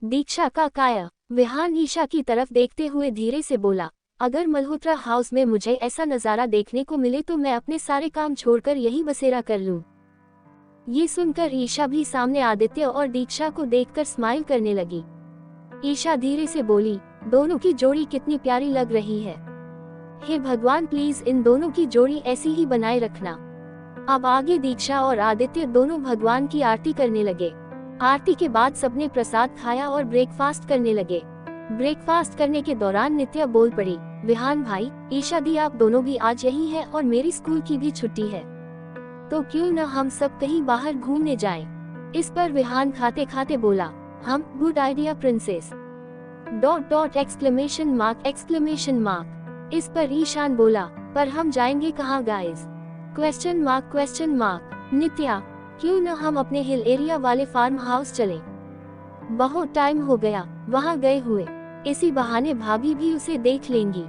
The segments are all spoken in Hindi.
दीक्षा का काया। विहान ईशा की तरफ देखते हुए धीरे से बोला, अगर मल्होत्रा हाउस में मुझे ऐसा नज़ारा देखने को मिले तो मैं अपने सारे काम छोड़कर यही बसेरा कर लूं। ये सुनकर ईशा भी सामने आदित्य और दीक्षा को देखकर स्माइल करने लगी। ईशा धीरे से बोली, दोनों की जोड़ी कितनी प्यारी लग रही है। हे भगवान, प्लीज इन दोनों की जोड़ी ऐसी ही बनाए रखना। अब आगे दीक्षा और आदित्य दोनों भगवान की आरती करने लगे। आरती के बाद सबने प्रसाद खाया और ब्रेकफास्ट करने लगे। ब्रेकफास्ट करने के दौरान नित्या बोल पड़ी, विहान भाई, ईशा दी आप दोनों भी आज यही हैं और मेरी स्कूल की भी छुट्टी है, तो क्यों न हम सब कहीं बाहर घूमने जाएं। इस पर विहान खाते खाते बोला, हम, good idea princess, ... exclamation mark. इस पर ईशान बोला, पर हम जाएंगे कहाँ गाइस? Question mark. नित्या, क्यों न हम अपने हिल एरिया वाले फार्म हाउस चलें? बहुत टाइम हो गया वहाँ गए हुए, इसी बहाने भाभी भी उसे देख लेंगी।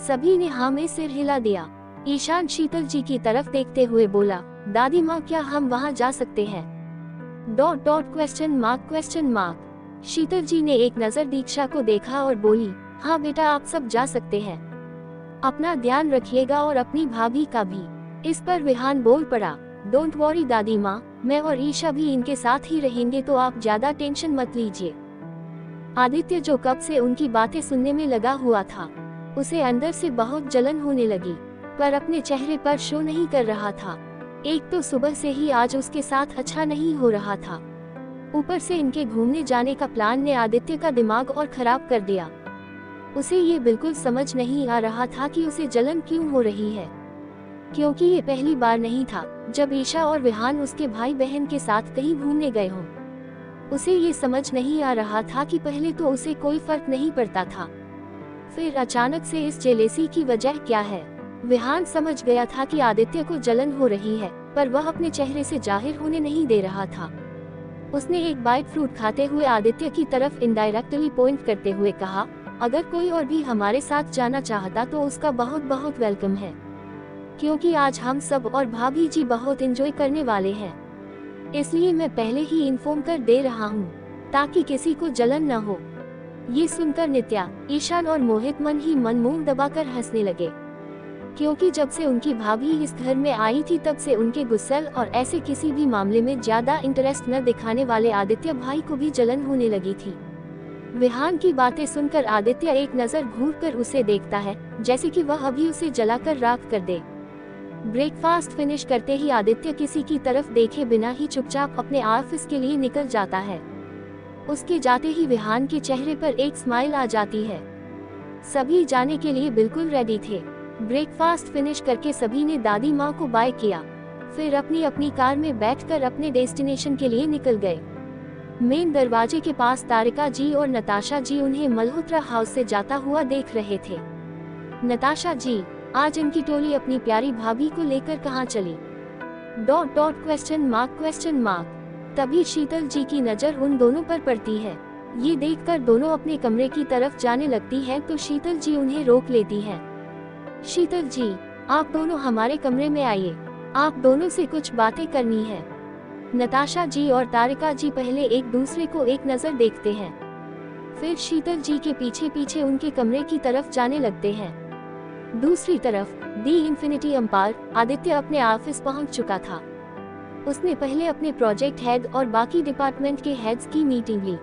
सभी ने हाँ में सिर हिला दिया। ईशान शीतल जी की तरफ देखते हुए बोला, दादी माँ, क्या हम वहाँ जा सकते हैं? ... क्वेश्चन मार्क। शीतल जी ने एक नज़र दीक्षा को देखा और बोली, हाँ बेटा, आप सब जा सकते हैं, अपना ध्यान रखिएगा और अपनी भाभी का भी। इस पर विहान बोल पड़ा, डोंट वॉरी दादी माँ, मैं और ईशा भी इनके साथ ही रहेंगे, तो आप ज्यादा टेंशन मत लीजिए। आदित्य, जो कब से उनकी बातें सुनने में लगा हुआ था, उसे अंदर से बहुत जलन होने लगी, पर अपने चेहरे पर शो नहीं कर रहा था। एक तो सुबह से ही आज उसके साथ अच्छा नहीं हो रहा था, ऊपर से इनके घूमने जाने का प्लान ने आदित्य का दिमाग और खराब कर दिया। उसे ये बिल्कुल समझ नहीं आ रहा था कि उसे जलन क्यों हो रही है, क्योंकि ये पहली बार नहीं था जब ईशा और विहान उसके भाई बहन के साथ कहीं घूमने गए हों। उसे ये समझ नहीं आ रहा था कि पहले तो उसे कोई फर्क नहीं पड़ता था, फिर अचानक से इस जेलेसी की वजह क्या है। विहान समझ गया था कि आदित्य को जलन हो रही है, पर वह अपने चेहरे से जाहिर होने नहीं दे रहा था। उसने एक बाइट फ्रूट खाते हुए आदित्य की तरफ इनडायरेक्टली पॉइंट करते हुए कहा, अगर कोई और भी हमारे साथ जाना चाहता तो उसका बहुत बहुत वेलकम है, क्योंकि आज हम सब और भाभी जी बहुत एंजॉय करने वाले हैं, इसलिए मैं पहले ही इन्फॉर्म कर दे रहा हूँ ताकि किसी को जलन न हो। ये सुनकर नित्या, ईशान और मोहित मन ही मन मुंह दबाकर हंसने लगे, क्योंकि जब से उनकी भाभी इस घर में आई थी तब से उनके गुस्सैल और ऐसे किसी भी मामले में ज्यादा इंटरेस्ट न दिखाने वाले आदित्य भाई को भी जलन होने लगी थी। विहान की बातें सुनकर आदित्य एक नज़र घूरकर उसे देखता है, जैसे कि वह अभी उसे जलाकर राख कर दे। ब्रेकफास्ट फिनिश करते ही आदित्य किसी की तरफ देखे बिना ही चुपचाप अपने ऑफिस के लिए निकल जाता है। उसके जाते ही विहान के चेहरे पर एक स्माइल आ जाती है। सभी जाने के लिए बिल्कुल रेडी थे। ब्रेकफास्ट फिनिश करके सभी ने दादी माँ को बाय किया, फिर अपनी अपनी कार में बैठकर अपने डेस्टिनेशन के लिए निकल गए। मेन दरवाजे के पास तारिका जी और नताशा जी उन्हें मल्होत्रा हाउस से जाता हुआ देख रहे थे। नताशा जी, आज इनकी टोली अपनी प्यारी भाभी को लेकर कहाँ चली? ... क्वेश्चन मार्क। तभी शीतल जी की नज़र उन दोनों पर पड़ती है। ये देखकर दोनों अपने कमरे की तरफ जाने लगती हैं तो शीतल जी उन्हें रोक लेती हैं। शीतल जी, आप दोनों हमारे कमरे में आइए, आप दोनों से कुछ बातें करनी है। नताशा जी और तारिका जी पहले एक दूसरे को एक नज़र देखते हैं, फिर शीतल जी के पीछे पीछे उनके कमरे की तरफ जाने लगते हैं। दूसरी तरफ दी इन्फिनिटी एम्पायर आदित्य अपने ऑफिस पहुंच चुका था। उसने पहले अपने प्रोजेक्ट हेड और बाकी डिपार्टमेंट के हेड्स की मीटिंग ली,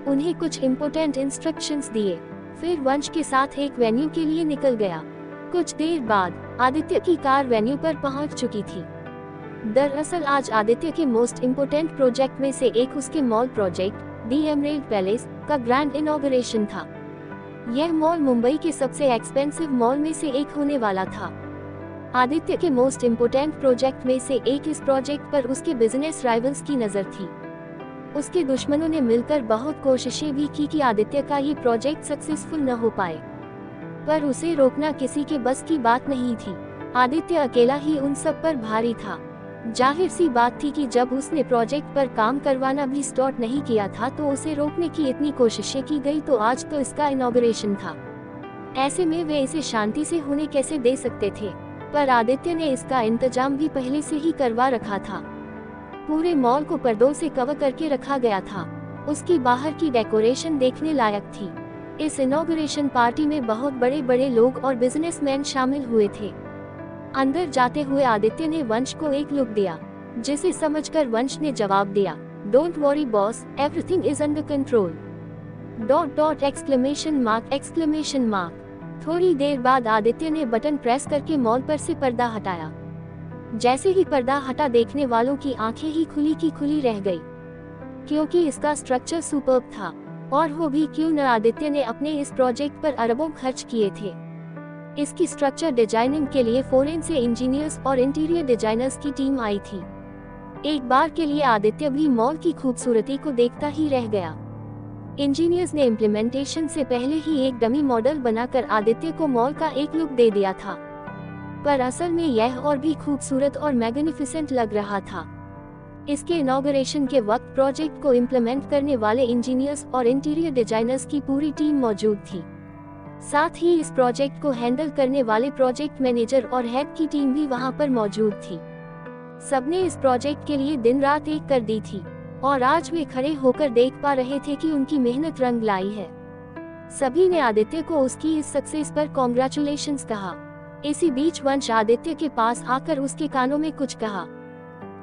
उन्हें कुछ इम्पोर्टेंट इंस्ट्रक्शंस दिए, फिर वंश के साथ एक वेन्यू के लिए निकल गया। कुछ देर बाद आदित्य की कार वेन्यू पर पहुंच चुकी थी। दरअसल आज आदित्य के मोस्ट इम्पोर्टेंट प्रोजेक्ट में से एक उसके मॉल प्रोजेक्ट दी एमरेल्ड पैलेस का ग्रैंड इनॉग्रेशन था। यह मॉल मुंबई के सबसे एक्सपेंसिव मॉल में से एक होने वाला था। आदित्य के मोस्ट इम्पोर्टेंट प्रोजेक्ट में से एक इस प्रोजेक्ट पर उसके बिजनेस राइवल्स की नज़र थी। उसके दुश्मनों ने मिलकर बहुत कोशिशें भी की कि आदित्य का ये प्रोजेक्ट सक्सेसफुल न हो पाए, पर उसे रोकना किसी के बस की बात नहीं थी। आदित्य अकेला ही उन सब पर भारी था। जाहिर सी बात थी कि जब उसने प्रोजेक्ट पर काम करवाना भी स्टार्ट नहीं किया था तो उसे रोकने की इतनी कोशिशें की गई, तो आज तो इसका इनॉग्रेशन था। ऐसे में वे इसे शांति से होने कैसे दे सकते थे? पर आदित्य ने इसका इंतजाम भी पहले से ही करवा रखा था। पूरे मॉल को पर्दों से कवर करके रखा गया था। उसकी बाहर की डेकोरेशन देखने लायक थी। इस इनॉग्रेशन पार्टी में बहुत बड़े बड़े लोग और बिजनेसमैन शामिल हुए थे। अंदर जाते हुए आदित्य ने वंश को एक लुक दिया, जिसे समझकर वंश ने जवाब दिया, don't worry boss, everything is under control. ... Exclamation mark. थोड़ी देर बाद आदित्य ने बटन प्रेस करके मॉल पर से पर्दा हटाया। जैसे ही पर्दा हटा, देखने वालों की आंखें ही खुली की खुली रह गई, क्योंकि इसका स्ट्रक्चर सुपर्ब था। और वो भी क्यों न, आदित्य ने अपने इस प्रोजेक्ट पर अरबों खर्च किए थे। इसकी स्ट्रक्चर डिजाइनिंग के लिए फॉरेन से इंजीनियर्स और इंटीरियर डिजाइनर्स की टीम आई थी। एक बार के लिए आदित्य भी मॉल की खूबसूरती को देखता ही रह गया। इंजीनियर्स ने इम्प्लीमेंटेशन से पहले ही एक डमी मॉडल बनाकर आदित्य को मॉल का एक लुक दे दिया था, पर असल में यह और भी खूबसूरत और मैग्निफिसेंट लग रहा था। इसके इनॉग्रेशन के वक्त प्रोजेक्ट को इम्प्लीमेंट करने वाले इंजीनियर्स और इंटीरियर डिजाइनर्स की पूरी टीम मौजूद थी। साथ ही इस प्रोजेक्ट को हैंडल करने वाले प्रोजेक्ट मैनेजर और हेड की टीम भी वहां पर मौजूद थी। सबने इस प्रोजेक्ट के लिए दिन रात एक कर दी थी, और आज वे खड़े होकर देख पा रहे थे कि उनकी मेहनत रंग लाई है। सभी ने आदित्य को उसकी इस सक्सेस पर कॉन्ग्रेचुलेशंस कहा। इसी बीच वंश आदित्य के पास आकर उसके कानों में कुछ कहा,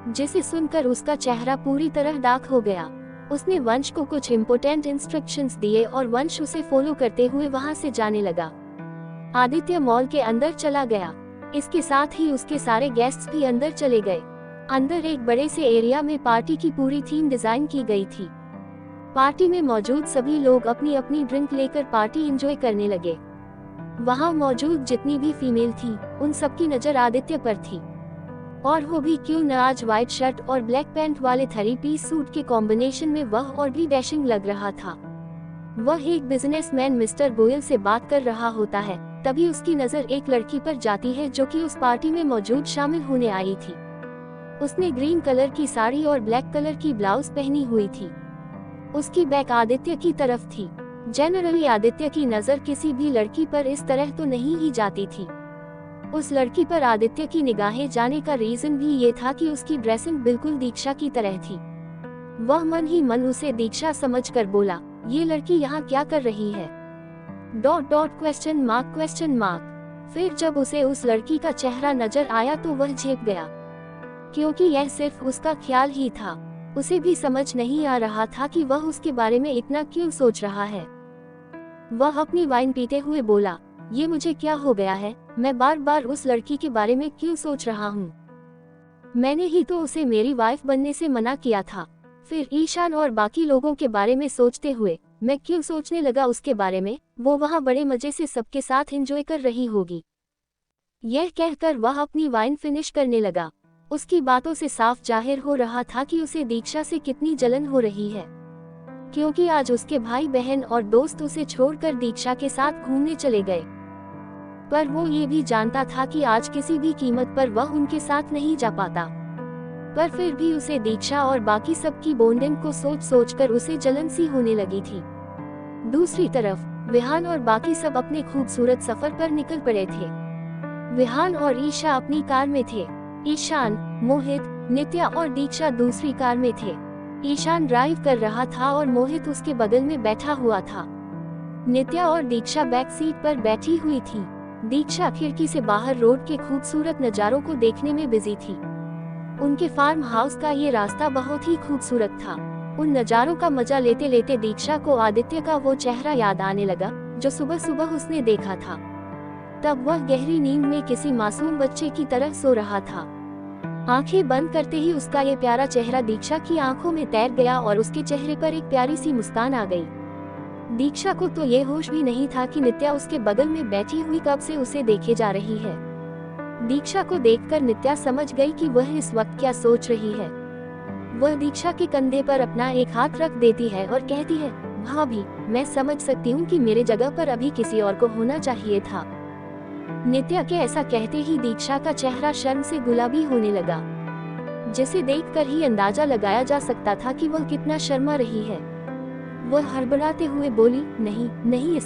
जिसे सुनकर उसका चेहरा पूरी तरह डार्क हो गया। उसने वंश को कुछ इम्पोर्टेंट इंस्ट्रक्शंस दिए और वंश उसे फॉलो करते हुए वहां से जाने लगा। आदित्य मॉल के अंदर चला गया। इसके साथ ही उसके सारे गेस्ट्स भी अंदर चले गए। अंदर एक बड़े से एरिया में पार्टी की पूरी थीम डिजाइन की गई थी। पार्टी में मौजूद सभी लोग अपनी अपनी ड्रिंक लेकर पार्टी एंजॉय करने लगे। वहां मौजूद जितनी भी फीमेल थी, उन सबकी नजर आदित्य पर थी, और वो भी क्यों न, आज व्हाइट शर्ट और ब्लैक पैंट वाले 3-पीस सूट के कॉम्बिनेशन में वह और भी डैशिंग लग रहा था। वह एक बिजनेसमैन मिस्टर गोयल से बात कर रहा होता है, तभी उसकी नजर एक लड़की पर जाती है जो कि उस पार्टी में मौजूद शामिल होने आई थी। उसने ग्रीन कलर की साड़ी और ब्लैक कलर की ब्लाउज पहनी हुई थी। उसकी बैक आदित्य की तरफ थी। जनरली आदित्य की नजर किसी भी लड़की पर इस तरह तो नहीं ही जाती थी। उस लड़की पर आदित्य की निगाहें जाने का रीजन भी ये था कि उसकी ड्रेसिंग बिल्कुल दीक्षा की तरह थी। वह मन ही मन उसे दीक्षा समझकर बोला, ये लड़की यहाँ क्या कर रही है? ... क्वेश्चन मार्क। फिर जब उसे उस लड़की का चेहरा नजर आया तो वह झेप गया, क्योंकि यह सिर्फ उसका ख्याल ही था। उसे भी समझ नहीं आ रहा था कि वह उसके बारे में इतना क्यों सोच रहा है। वह अपनी वाइन पीते हुए बोला, ये मुझे क्या हो गया है? मैं बार बार उस लड़की के बारे में क्यों सोच रहा हूँ? मैंने ही तो उसे मेरी वाइफ बनने से मना किया था। फिर ईशान और बाकी लोगों के बारे में सोचते हुए मैं क्यों सोचने लगा उसके बारे में? वो वहाँ बड़े मजे से सबके साथ एंजॉय कर रही होगी। यह कहकर वह अपनी वाइन फिनिश करने लगा। उसकी बातों से साफ जाहिर हो रहा था कि उसे दीक्षा से कितनी जलन हो रही है, क्योंकि आज उसके भाई बहन और दोस्त उसे छोड़कर दीक्षा के साथ घूमने चले गए। पर वो ये भी जानता था कि आज किसी भी कीमत पर वह उनके साथ नहीं जा पाता। पर फिर भी उसे दीक्षा और बाकी सबकी बॉन्डिंग को सोच सोचकर उसे जलन सी होने लगी थी। दूसरी तरफ विहान और बाकी सब अपने खूबसूरत सफर पर निकल पड़े थे। विहान और ईशा अपनी कार में थे। ईशान, मोहित, नित्या और दीक्षा दूसरी कार में थे। ईशान ड्राइव कर रहा था और मोहित उसके बगल में बैठा हुआ था। नित्या और दीक्षा बैक सीट पर बैठी हुई थी। दीक्षा खिड़की से बाहर रोड के खूबसूरत नज़ारों को देखने में बिजी थी। उनके फार्म हाउस का ये रास्ता बहुत ही खूबसूरत था। उन नज़ारों का मजा लेते लेते दीक्षा को आदित्य का वो चेहरा याद आने लगा जो सुबह सुबह उसने देखा था। तब वह गहरी नींद में किसी मासूम बच्चे की तरह सो रहा था। आंखें बंद करते ही उसका ये प्यारा चेहरा दीक्षा की आंखों में तैर गया और उसके चेहरे पर एक प्यारी सी मुस्कान आ गई। दीक्षा को तो ये होश भी नहीं था कि नित्या उसके बगल में बैठी हुई कब से उसे देखे जा रही है। दीक्षा को देखकर नित्या समझ गई कि वह इस वक्त क्या सोच रही है। वह दीक्षा के कंधे पर अपना एक हाथ रख देती है और कहती है, भाभी, मैं समझ सकती हूँ कि मेरे जगह पर अभी किसी और को होना चाहिए था। नित्या के ऐसा कहते ही दीक्षा का चेहरा शर्म से गुलाबी होने लगा, जिसे देखकर ही अंदाजा लगाया जा सकता था कि वह कितना शर्मा रही है। वह हड़बड़ाते हुए बोली, नहीं नहीं,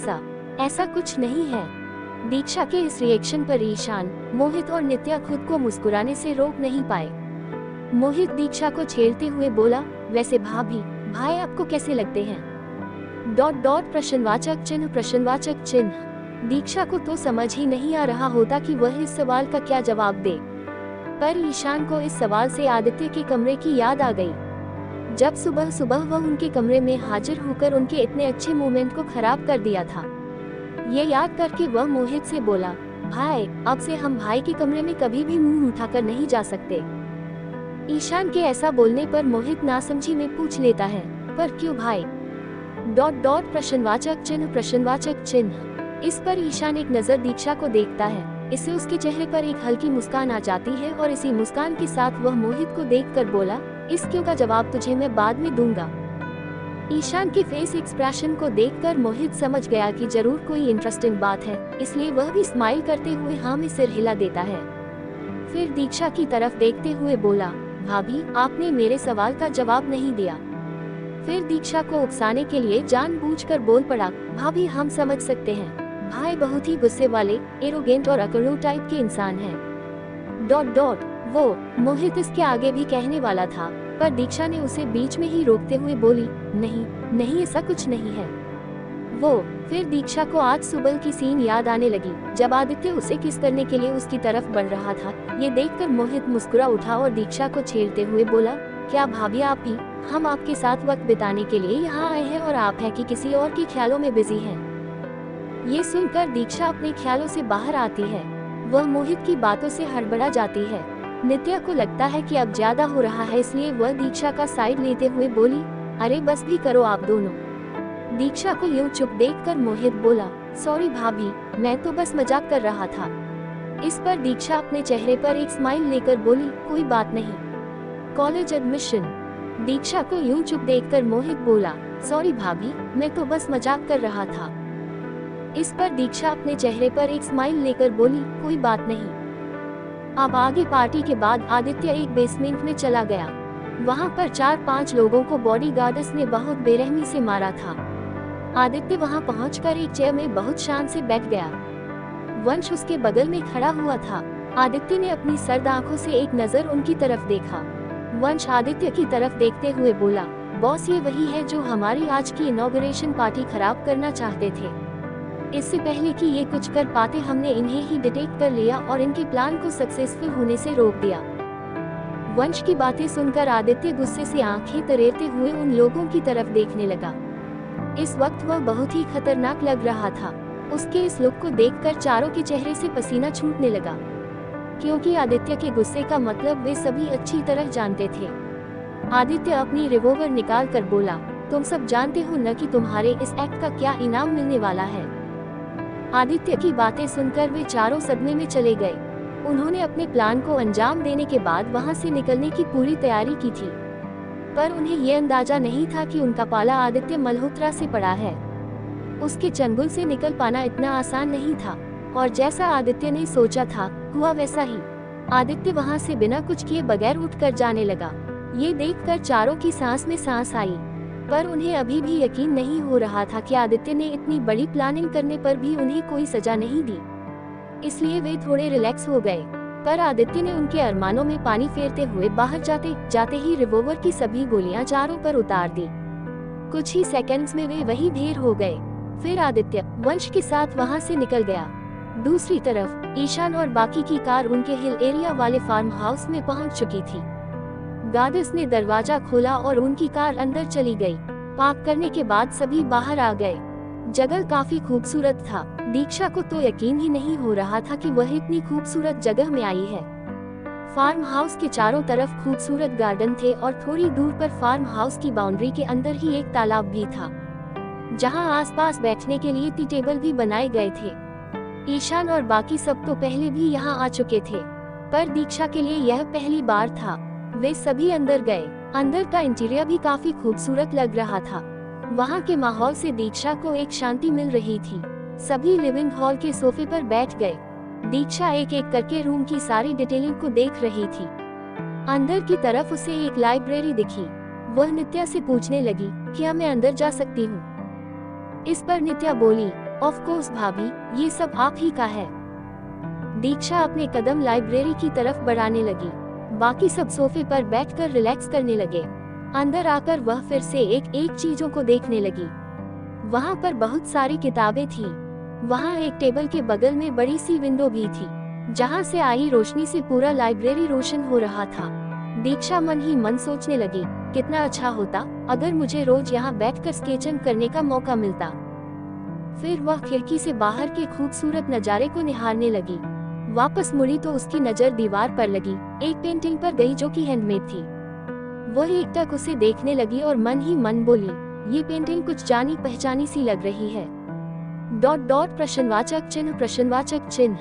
ऐसा कुछ नहीं है। दीक्षा के इस रिएक्शन पर ईशान, मोहित और नित्या खुद को मुस्कुराने से रोक नहीं पाए। मोहित दीक्षा को छेड़ते हुए बोला, वैसे भाभी, भाई आपको कैसे लगते हैं? डॉट डॉट प्रश्नवाचक चिन्ह प्रश्नवाचक चिन्ह। दीक्षा को तो समझ ही नहीं आ रहा होता कि वह इस सवाल का क्या जवाब दे, पर ईशान को इस सवाल से आदित्य के कमरे की याद आ गई। जब सुबह सुबह वह उनके कमरे में हाजिर होकर उनके इतने अच्छे मोमेंट को खराब कर दिया था। ये याद करके वह मोहित से बोला, भाई अब से हम भाई के कमरे में कभी भी मुंह उठाकर नहीं जा सकते। ईशान के ऐसा बोलने पर मोहित नासमझी में पूछ लेता है, पर क्यों भाई? डॉट डॉट प्रश्नवाचक चिन्ह प्रश्नवाचक चिन्ह। इस पर ईशान एक नजर दीक्षा को देखता है। इससे उसके चेहरे पर एक हल्की मुस्कान आ जाती है और इसी मुस्कान के साथ वह मोहित को देखकर बोला, इस क्यों का जवाब तुझे मैं बाद में दूंगा। ईशान के फेस एक्सप्रेशन को देखकर मोहित समझ गया कि जरूर कोई इंटरेस्टिंग बात है, इसलिए वह भी स्माइल करते हुए हाँ में सिर हिला देता है। फिर दीक्षा की तरफ देखते हुए बोला, भाभी आपने मेरे सवाल का जवाब नहीं दिया। फिर दीक्षा को उकसाने के लिए जानबूझकर बोल पड़ा, भाभी हम समझ सकते हैं, भाई बहुत ही गुस्से वाले, एरोगेंट और अकड़ू टाइप के इंसान हैं। डॉट डॉट वो मोहित इसके आगे भी कहने वाला था, पर दीक्षा ने उसे बीच में ही रोकते हुए बोली, नहीं नहीं ऐसा कुछ नहीं है। वो फिर दीक्षा को आज सुबह की सीन याद आने लगी, जब आदित्य उसे किस करने के लिए उसकी तरफ बढ़ रहा था। ये देखकर मोहित मुस्कुरा उठा और दीक्षा को छेड़ते हुए बोला, क्या भाभी आप ही? हम आपके साथ वक्त बिताने के लिए यहाँ आए हैं और आप हैं कि किसी और के ख्यालों में बिजी हैं। ये सुनकर दीक्षा अपने ख्यालों से बाहर आती है। वह मोहित की बातों से हड़बड़ा जाती है। नित्या को लगता है कि अब ज्यादा हो रहा है, इसलिए वह दीक्षा का साइड लेते हुए बोली, अरे बस भी करो आप दोनों। दीक्षा को यूं चुप देखकर मोहित बोला, सॉरी भाभी मैं तो बस मजाक कर रहा था। इस पर दीक्षा अपने चेहरे पर एक स्माइल लेकर बोली, कोई बात नहीं। College admission. दीक्षा को यूं चुप देखकर मोहित बोला, सॉरी भाभी मैं तो बस मजाक कर रहा था। इस पर दीक्षा अपने चेहरे पर एक स्माइल लेकर बोली, कोई बात नहीं। अब आगे पार्टी के बाद आदित्य एक बेसमेंट में चला गया। वहां पर 4-5 लोगों को बॉडीगार्ड्स ने बहुत बेरहमी से मारा था। आदित्य वहां पहुंचकर एक चेयर में बहुत शान से बैठ गया। वंश उसके बगल में खड़ा हुआ था। आदित्य ने अपनी सर्द आंखों से एक नजर उनकी तरफ देखा। वंश आदित्य की तरफ देखते हुए बोला, बॉस ये वही है जो हमारी आज की इनॉग्रेशन पार्टी खराब करना चाहते थे। इससे पहले कि ये कुछ कर पाते हमने इन्हें ही डिटेक्ट कर लिया और इनके प्लान को सक्सेसफुल होने से रोक दिया। वंश की बातें सुनकर आदित्य गुस्से से आंखें तरेरते हुए उन लोगों की तरफ देखने लगा। इस वक्त वह बहुत ही खतरनाक लग रहा था। उसके इस लुक को देखकर चारों के चेहरे से पसीना छूटने लगा, क्योंकि आदित्य के गुस्से का मतलब वे सभी अच्छी तरह जानते थे। आदित्य अपनी रिवॉल्वर निकाल कर बोला, तुम सब जानते हो न कि तुम्हारे इस एक्ट का क्या इनाम मिलने वाला है। आदित्य की बातें सुनकर वे चारों सदमे में चले गए। उन्होंने अपने प्लान को अंजाम देने के बाद वहां से निकलने की पूरी तैयारी की थी, पर उन्हें ये अंदाजा नहीं था कि उनका पाला आदित्य मल्होत्रा से पड़ा है। उसके चंगुल से निकल पाना इतना आसान नहीं था, और जैसा आदित्य ने सोचा था हुआ वैसा ही। आदित्य वहां से बिना कुछ किए बगैर उठकर जाने लगा। ये देखकर चारों की सांस में सांस आई, पर उन्हें अभी भी यकीन नहीं हो रहा था कि आदित्य ने इतनी बड़ी प्लानिंग करने पर भी उन्हें कोई सजा नहीं दी। इसलिए वे थोड़े रिलैक्स हो गए, पर आदित्य ने उनके अरमानों में पानी फेरते हुए बाहर जाते जाते ही रिवॉल्वर की सभी गोलियां चारों पर उतार दी। कुछ ही सेकंड्स में वे वहीं ढेर हो गए। फिर आदित्य वंश के साथ वहां से निकल गया। दूसरी तरफ ईशान और बाकी की कार उनके हिल एरिया वाले फार्म हाउस में पहुंच चुकी थी। गार्ड्स ने दरवाजा खोला और उनकी कार अंदर चली गई। पार्क करने के बाद सभी बाहर आ गए। जगह काफी खूबसूरत था। दीक्षा को तो यकीन ही नहीं हो रहा था कि वह इतनी खूबसूरत जगह में आई है। फार्म हाउस के चारों तरफ खूबसूरत गार्डन थे और थोड़ी दूर पर फार्म हाउस की बाउंड्री के अंदर ही एक तालाब भी था, जहां आसपास बैठने के लिए टी टेबल भी बनाए गए थे। ईशान और बाकी सब तो पहले भी यहां आ चुके थे, पर दीक्षा के लिए यह पहली बार था। वे सभी अंदर गए। अंदर का इंटीरियर भी काफी खूबसूरत लग रहा था। वहां के माहौल से दीक्षा को एक शांति मिल रही थी। सभी लिविंग हॉल के सोफे पर बैठ गए। दीक्षा एक एक करके रूम की सारी डिटेलिंग को देख रही थी। अंदर की तरफ उसे एक लाइब्रेरी दिखी। वह नित्या से पूछने लगी, क्या मैं अंदर जा सकती हूँ? इस पर नित्या बोली, ऑफ कोर्स भाभी, ये सब आप ही का है। दीक्षा अपने कदम लाइब्रेरी की तरफ बढ़ाने लगी। बाकी सब सोफे पर बैठकर रिलैक्स करने लगे। अंदर आकर वह फिर से एक एक चीजों को देखने लगी। वहाँ पर बहुत सारी किताबें थी। वहाँ एक टेबल के बगल में बड़ी सी विंडो भी थी, जहाँ से आई रोशनी से पूरा लाइब्रेरी रोशन हो रहा था। दीक्षा मन ही मन सोचने लगी, कितना अच्छा होता अगर मुझे रोज यहाँ बैठकर स्केचिंग करने का मौका मिलता। फिर वह खिड़की से बाहर के खूबसूरत नज़ारे को निहारने लगी। वापस मुड़ी तो उसकी नज़र दीवार पर लगी एक पेंटिंग पर गई, जो कि हैंडमेड थी। वह एकटक उसे देखने लगी और मन ही मन बोली, ये पेंटिंग कुछ जानी पहचानी सी लग रही है। ... प्रश्नवाचक चिन्ह,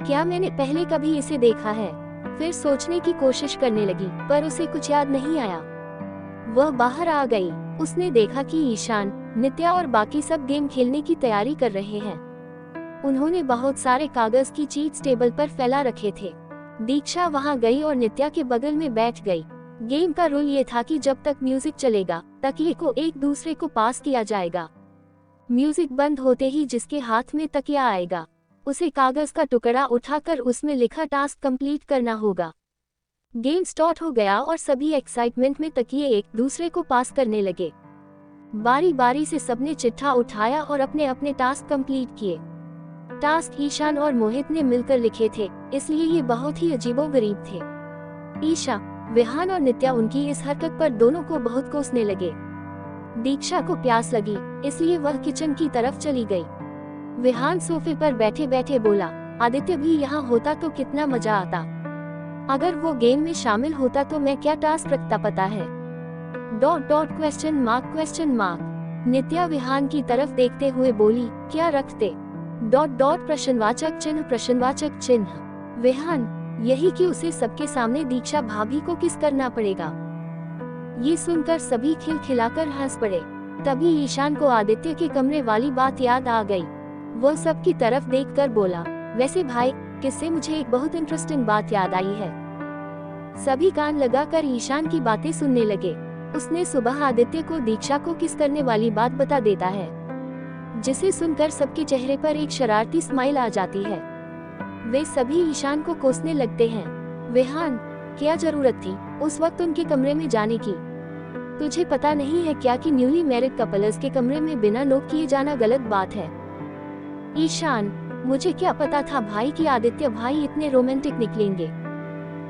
क्या मैंने पहले कभी इसे देखा है? फिर सोचने की कोशिश करने लगी, पर उसे कुछ याद नहीं आया। वह बाहर आ गई। उसने देखा कि ईशान, नित्या और बाकी सब गेम खेलने की तैयारी कर रहे हैं। उन्होंने बहुत सारे कागज की चीट्स टेबल पर फैला रखे थे। दीक्षा वहां गई और नित्या के बगल में बैठ गई। गेम का रूल ये था कि जब तक म्यूजिक चलेगा तकिए को एक दूसरे को पास किया जाएगा। म्यूजिक बंद होते ही जिसके हाथ में तकिया आएगा, उसे कागज का टुकड़ा उठाकर उसमें लिखा टास्क कंप्लीट करना होगा। गेम स्टार्ट हो गया और सभी एक्साइटमेंट में तकिए एक दूसरे को पास करने लगे। बारी बारी से सबने चिट्ठा उठाया और अपने अपने टास्क कंप्लीट किए। टास्क ईशान और मोहित ने मिलकर लिखे थे, इसलिए ये बहुत ही अजीबोगरीब थे। ईशा, विहान और नित्या उनकी इस हरकत पर दोनों को बहुत कोसने लगे। दीक्षा को प्यास लगी, इसलिए वह किचन की तरफ चली गई। विहान सोफे पर बैठे बैठे बोला, आदित्य भी यहाँ होता तो कितना मजा आता। अगर वो गेम में शामिल होता तो मैं क्या टास्क रखता पता है? ... नित्या विहान की तरफ देखते हुए बोली, क्या रखते? ... प्रश्नवाचक चिन्ह। विहान, यही कि उसे सबके सामने दीक्षा भाभी को किस करना पड़ेगा। ये सुनकर सभी खिलखिलाकर हंस पड़े। तभी ईशान को आदित्य के कमरे वाली बात याद आ गई। वह सबकी तरफ देखकर बोला, वैसे भाई, किससे मुझे एक बहुत इंटरेस्टिंग बात याद आई है। सभी कान लगाकर ईशान की बातें सुनने लगे। उसने सुबह आदित्य को दीक्षा को किस करने वाली बात बता देता है, जिसे सुनकर सबके चेहरे पर एक शरारती स्माइल आ जाती है। वे सभी ईशान को कोसने लगते हैं। विहान, क्या जरूरत थी उस वक्त उनके कमरे में जाने की? तुझे पता नहीं है क्या कि न्यूली मैरिड कपल्स के कमरे में बिना नोक किए जाना गलत बात है? ईशान, मुझे क्या पता था भाई कि आदित्य भाई इतने रोमांटिक निकलेंगे।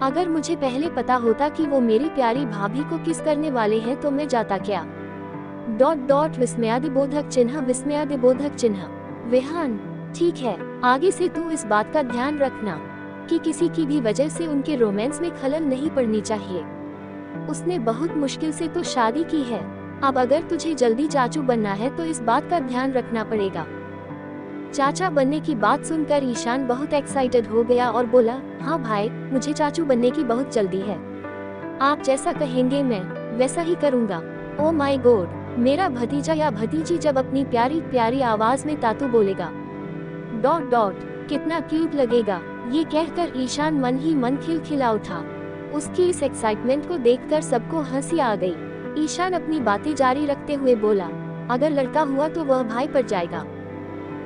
अगर मुझे पहले पता होता कि वो मेरी प्यारी भाभी को किस करने वाले हैं तो मैं जाता क्या? ... विस्मयादिबोधक चिन्ह। विहान, ठीक है, आगे से तू इस बात का ध्यान रखना कि किसी की भी वजह से उनके रोमांस में खलल नहीं पड़नी चाहिए। उसने बहुत मुश्किल से तो शादी की है, अब अगर तुझे जल्दी चाचू बनना है तो इस बात का ध्यान रखना पड़ेगा। चाचा बनने की बात सुनकर ईशान बहुत एक्साइटेड हो गया और बोला, हाँ भाई, मुझे चाचू बनने की बहुत जल्दी है। आप जैसा कहेंगे मैं वैसा ही करूँगा। ओ माय गॉड, मेरा भतीजा या भतीजी जब अपनी प्यारी प्यारी आवाज में तातू बोलेगा, ... कितना क्यूट लगेगा। ये कहकर ईशान मन ही मन खिलखिला उठा। उसकी इस एक्साइटमेंट को देखकर सबको हंसी आ गई। ईशान अपनी बातें जारी रखते हुए बोला, अगर लड़का हुआ तो वह भाई पर जाएगा,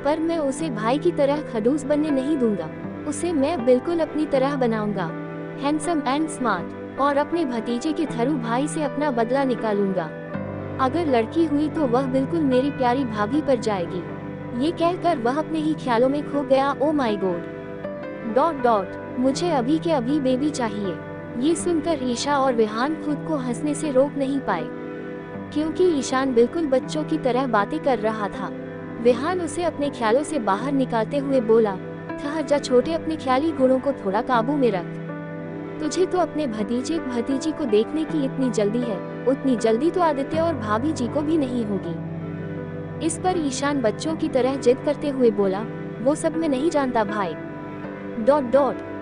पर मैं उसे भाई की तरह खड़ूस बनने नहीं दूंगा। उसे मैं बिल्कुल अपनी तरह बनाऊंगा, हैंडसम एंड स्मार्ट, और अपने भतीजे के थरू भाई से अपना बदला निकालूंगा। अगर लड़की हुई तो वह बिल्कुल मेरी प्यारी भाभी पर जाएगी। ये कहकर वह अपने ही ख्यालों में खो गया। ओ माय गॉड, ... मुझे अभी के अभी बेबी चाहिए। ये सुनकर ईशा और विहान खुद को हंसने से रोक नहीं पाए, क्योंकि ईशान बिल्कुल बच्चों की तरह बातें कर रहा था। विहान उसे अपने ख्यालों से बाहर निकालते हुए बोला, ठहर जा छोटे, अपने ख्याली गुणों को थोड़ा काबू में रख। तुझे तो अपने भतीजे भतीजी को देखने की इतनी जल्दी है, उतनी जल्दी तो आदित्य और भाभी जी को भी नहीं होगी। इस पर ईशान बच्चों की तरह जिद करते हुए बोला, वो सब मैं नहीं जानता भाई। ...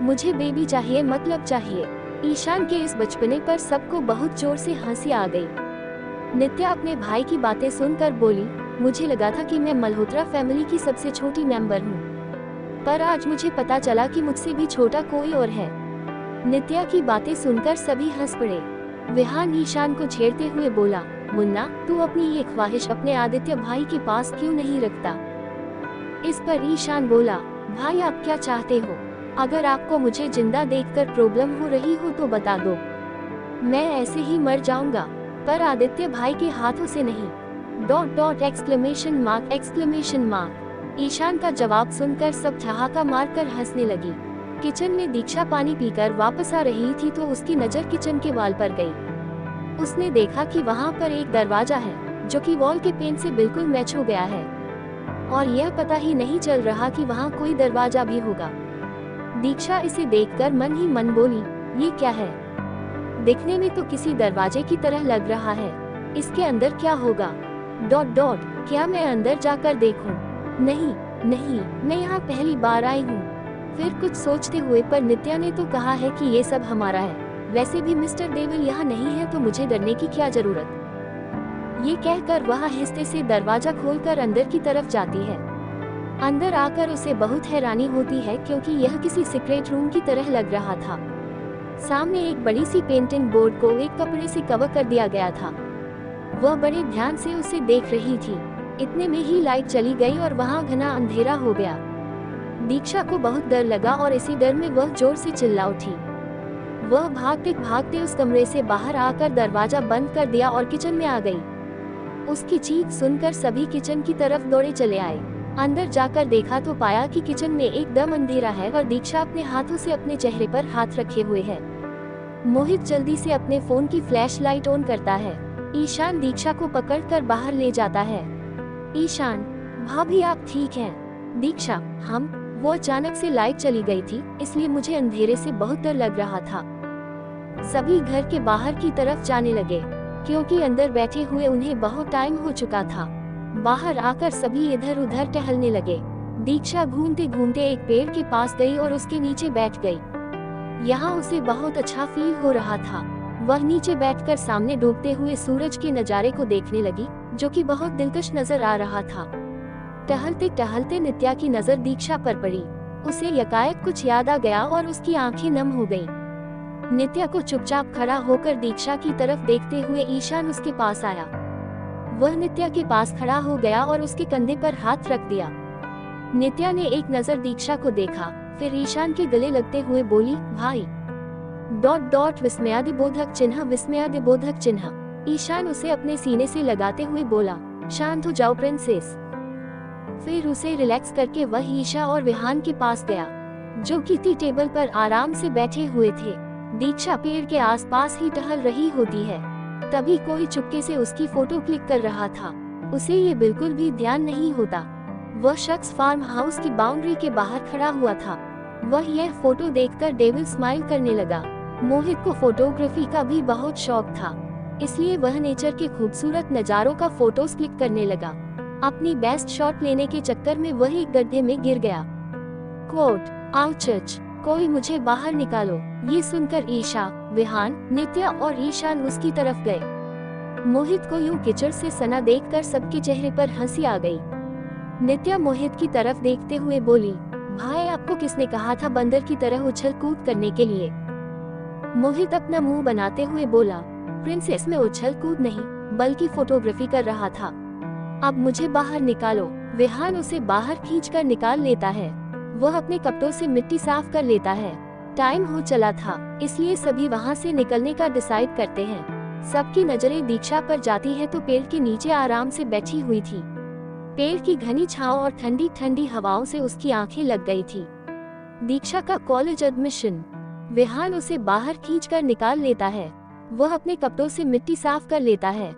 मुझे बेबी चाहिए, मतलब चाहिए। ईशान के इस बचपने पर सबको बहुत जोर से हंसी आ गई। नित्या अपने भाई की बातें सुनकर बोली, मुझे लगा था कि मैं मल्होत्रा फैमिली की सबसे छोटी मेंबर हूँ, पर आज मुझे पता चला कि मुझसे भी छोटा कोई और है। नित्या की बातें सुनकर सभी हंस पड़े। विहान ईशान को छेड़ते हुए बोला, मुन्ना, तू अपनी ये ख्वाहिश अपने आदित्य भाई के पास क्यों नहीं रखता? इस पर ईशान बोला, भाई आप क्या चाहते हो? अगर आपको मुझे जिंदा देखकर प्रॉब्लम हो रही हो तो बता दो, मैं ऐसे ही मर जाऊंगा, पर आदित्य भाई के हाथों से नहीं। Dot dot exclamation mark. Ishaan का जवाब सुनकर सब ठहाका मारकर हंसने लगी। किचन में दीक्षा पानी पीकर वापस आ रही थी तो उसकी नजर किचन के वॉल पर गई। उसने देखा कि वहाँ पर एक दरवाजा है जो कि वॉल के पेंट से बिल्कुल मैच हो गया है और यह पता ही नहीं चल रहा कि वहाँ कोई दरवाजा भी होगा। दीक्षा इसे देखकर मन ही मन बोली, ये क्या है? दिखने में तो किसी दरवाजे की तरह लग रहा है, इसके अंदर क्या होगा? डॉट डॉट क्या मैं अंदर जाकर देखूं? नहीं नहीं, मैं यहाँ पहली बार आई हूँ। फिर कुछ सोचते हुए पर नित्या ने तो कहा है कि ये सब हमारा है, वैसे भी मिस्टर देवल यहाँ नहीं है तो मुझे डरने की क्या जरूरत। ये कहकर वह आहिस्ते से दरवाजा खोलकर अंदर की तरफ जाती है। अंदर आकर उसे बहुत हैरानी होती है क्योंकि यह किसी सीक्रेट रूम की तरह लग रहा था। सामने एक बड़ी सी पेंटिंग बोर्ड को एक कपड़े से कवर कर दिया गया था। वह बड़े ध्यान से उसे देख रही थी। इतने में ही लाइट चली गई और वहाँ घना अंधेरा हो गया। दीक्षा को बहुत डर लगा और इसी डर में वह जोर से चिल्ला उठी। वह भागते भागते उस कमरे से बाहर आकर दरवाजा बंद कर दिया और किचन में आ गई। उसकी चीख सुनकर सभी किचन की तरफ दौड़े चले आए। अंदर जाकर देखा तो पाया कि किचन में एकदम अंधेरा है और दीक्षा अपने हाथों से अपने चेहरे पर हाथ रखे हुए है। मोहित जल्दी से अपने फोन की फ्लैश लाइट ऑन करता है। ईशान दीक्षा को पकड़कर बाहर ले जाता है। ईशान, भाभी आप ठीक हैं? दीक्षा, हम, वो अचानक से लाइट चली गई थी इसलिए मुझे अंधेरे से बहुत डर लग रहा था। सभी घर के बाहर की तरफ जाने लगे क्योंकि अंदर बैठे हुए उन्हें बहुत टाइम हो चुका था। बाहर आकर सभी इधर उधर टहलने लगे। दीक्षा घूमते घूमते एक पेड़ के पास गई और उसके नीचे बैठ गई। यहाँ उसे बहुत अच्छा फील हो रहा था। वह नीचे बैठकर सामने डूबते हुए सूरज के नज़ारे को देखने लगी जो कि बहुत दिलकश नजर आ रहा था। टहलते टहलते नित्या की नजर दीक्षा पर पड़ी। उसे यकायक कुछ याद आ गया और उसकी आंखें नम हो गईं। नित्या को चुपचाप खड़ा होकर दीक्षा की तरफ देखते हुए ईशान उसके पास आया। वह नित्या के पास खड़ा हो गया और उसके कंधे पर हाथ रख दिया। नित्या ने एक नजर दीक्षा को देखा, फिर ईशान के गले लगते हुए बोली, भाई। डॉट डॉट विस्मयादिबोधक चिन्ह। ईशान उसे अपने सीने से लगाते हुए बोला, शांत हो जाओ प्रिंसेस। फिर उसे रिलैक्स करके वह ईशा और विहान के पास गया जो कि टी टेबल पर आराम से बैठे हुए थे। दीक्षा पेड़ के आसपास ही टहल रही होती है, तभी कोई चुपके से उसकी फोटो क्लिक कर रहा था। उसे ये बिल्कुल भी ध्यान नहीं होता। वह शख्स फार्म हाउस की बाउंड्री के बाहर खड़ा हुआ था। वह यह फोटो देखकर डेविल स्माइल करने लगा। मोहित को फोटोग्राफी का भी बहुत शौक था, इसलिए वह नेचर के खूबसूरत नज़ारों का फोटोज क्लिक करने लगा। अपनी बेस्ट शॉट लेने के चक्कर में वह एक गड्ढे में गिर गया। कोट, आउचच, कोई मुझे बाहर निकालो। ये सुनकर ईशा, विहान, नित्या और ईशान उसकी तरफ गए। मोहित को यूं कीचड़ से सना देखकर सबके चेहरे पर हंसी आ गई। नित्या मोहित की तरफ देखते हुए बोली, भाई आपको किसने कहा था बंदर की तरह उछल कूद करने के लिए? मोहित अपना मुंह बनाते हुए बोला, प्रिंसेस में उछल कूद नहीं बल्कि फोटोग्राफी कर रहा था। अब मुझे बाहर निकालो। विहान उसे बाहर खींचकर निकाल लेता है। वह अपने कपड़ों से मिट्टी साफ कर लेता है। टाइम हो चला था इसलिए सभी वहां से निकलने का डिसाइड करते हैं। सबकी नजरें दीक्षा पर जाती है तो पेड़ के नीचे आराम से बैठी हुई थी। पेड़ की घनी छांव और ठंडी ठंडी हवाओं से उसकी आंखें लग गई थी। दीक्षा का कॉलेज एडमिशन। विहान उसे बाहर खींचकर निकाल लेता है। वह अपने कपड़ों से मिट्टी साफ कर लेता है।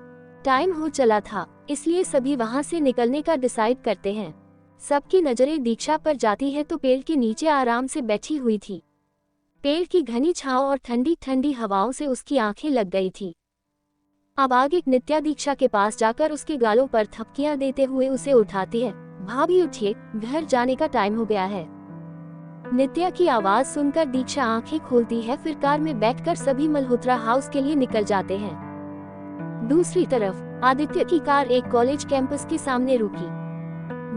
टाइम हो चला था इसलिए सभी वहां से निकलने का डिसाइड करते हैं। सबकी नजरें दीक्षा पर जाती है तो पेड़ के नीचे आराम से बैठी हुई थी। पेड़ की घनी छांव और ठंडी ठंडी हवाओं से उसकी आंखें लग गई थी। अब आगे नित्या दीक्षा के पास जाकर उसके गालों पर थपकियां देते हुए उसे उठाती है। भाभी उठिए, घर जाने का टाइम हो गया है। नित्या की आवाज सुनकर दीक्षा आंखें खोलती है। फिर कार में बैठकर सभी मल्होत्रा हाउस के लिए निकल जाते हैं। दूसरी तरफ आदित्य की कार एक कॉलेज कैंपस के सामने रुकी।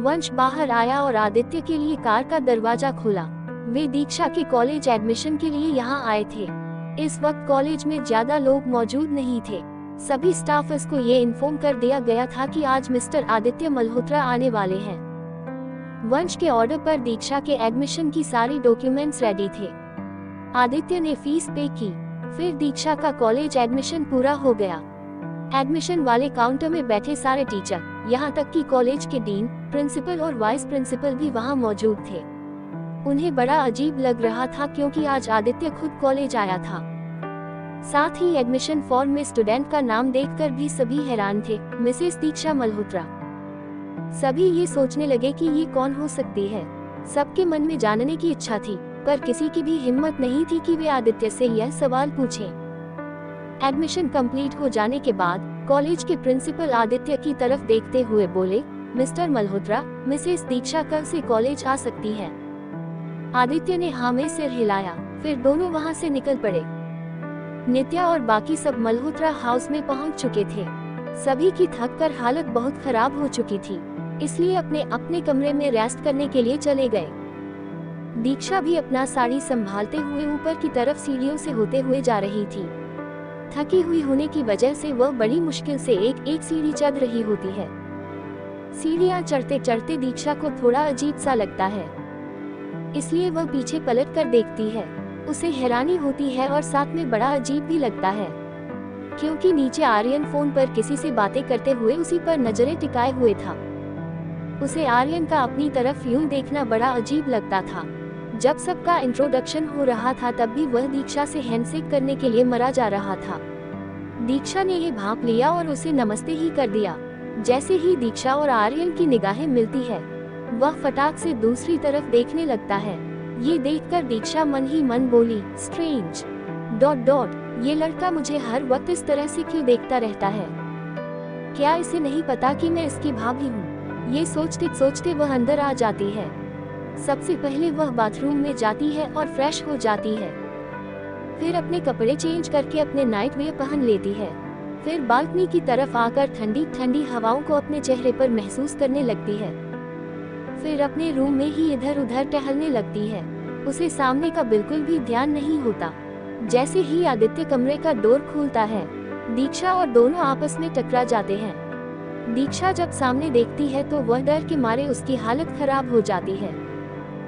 वंश बाहर आया और आदित्य के लिए कार का दरवाजा खोला। वे दीक्षा के कॉलेज एडमिशन के लिए यहाँ आए थे। इस वक्त कॉलेज में ज्यादा लोग मौजूद नहीं थे। सभी स्टाफर्स को ये इन्फॉर्म कर दिया गया था कि आज मिस्टर आदित्य मल्होत्रा आने वाले हैं। वंश के ऑर्डर पर दीक्षा के एडमिशन की सारी डॉक्यूमेंट्स रेडी थे। आदित्य ने फीस पे की। फिर दीक्षा का कॉलेज एडमिशन पूरा हो गया। एडमिशन वाले काउंटर में बैठे सारे टीचर, यहाँ तक कि कॉलेज के डीन, प्रिंसिपल और वाइस प्रिंसिपल भी वहाँ मौजूद थे। उन्हें बड़ा अजीब लग रहा था क्योंकि आज आदित्य खुद कॉलेज आया था। साथ ही एडमिशन फॉर्म में स्टूडेंट का नाम देखकर भी सभी हैरान थे, मिसेस दीक्षा मल्होत्रा। सभी ये सोचने लगे कि ये कौन हो सकती है। सबके मन में जानने की इच्छा थी, पर किसी की भी हिम्मत नहीं थी कि वे आदित्य से यह सवाल पूछें। एडमिशन कंप्लीट हो जाने के बाद कॉलेज के प्रिंसिपल आदित्य की तरफ देखते हुए बोले, मिस्टर मल्होत्रा, मिसेस दीक्षा कल से कॉलेज आ सकती है। आदित्य ने हाँ में सिर हिलाया, फिर दोनों वहाँ से निकल पड़े। नित्या और बाकी सब मल्होत्रा हाउस में पहुँच चुके थे। सभी की थक कर हालत बहुत खराब हो चुकी थी, इसलिए अपने अपने कमरे में रेस्ट करने के लिए चले गए। दीक्षा भी अपना साड़ी संभालते हुए ऊपर की तरफ सीढ़ियों से होते हुए जा रही थी। थकी हुई होने की वजह से वह बड़ी मुश्किल से एक एक सीढ़ी चढ़ रही होती है। सीढ़ियाँ चढ़ते चढ़ते दीक्षा को थोड़ा अजीब सा लगता है, इसलिए वह पीछे पलट कर देखती है। उसे हैरानी होती है और साथ में बड़ा अजीब भी लगता है, क्योंकि नीचे आर्यन फोन पर किसी से बातें करते हुए उसी पर नजरें टिकाए हुए था। उसे आर्यन का अपनी तरफ यूं देखना बड़ा अजीब लगता था। जब सबका इंट्रोडक्शन हो रहा था तब भी वह दीक्षा से हैंडशेक करने के लिए मरा जा रहा था। दीक्षा ने ये भांप लिया और उसे नमस्ते ही कर दिया। जैसे ही दीक्षा और आर्यन की निगाहें मिलती है, वह फटाक से दूसरी तरफ देखने लगता है। ये देखकर दीक्षा मन ही मन बोली, स्ट्रेंज ... ये लड़का मुझे हर वक्त इस तरह से क्यों देखता रहता है? क्या इसे नहीं पता कि मैं इसकी भाभी हूँ? ये सोचते सोचते वह अंदर आ जाती है। सबसे पहले वह बाथरूम में जाती है और फ्रेश हो जाती है। फिर अपने कपड़े चेंज करके अपने नाइट वेयर पहन लेती है। फिर बालकनी की तरफ आकर ठंडी ठंडी हवाओं को अपने चेहरे पर महसूस करने लगती है। फिर अपने रूम में ही इधर उधर टहलने लगती है। उसे सामने का बिल्कुल भी ध्यान नहीं होता। जैसे ही आदित्य कमरे का डोर खोलता है, दीक्षा और दोनों आपस में टकरा जाते हैं। दीक्षा जब सामने देखती है तो वह डर के मारे उसकी हालत खराब हो जाती है।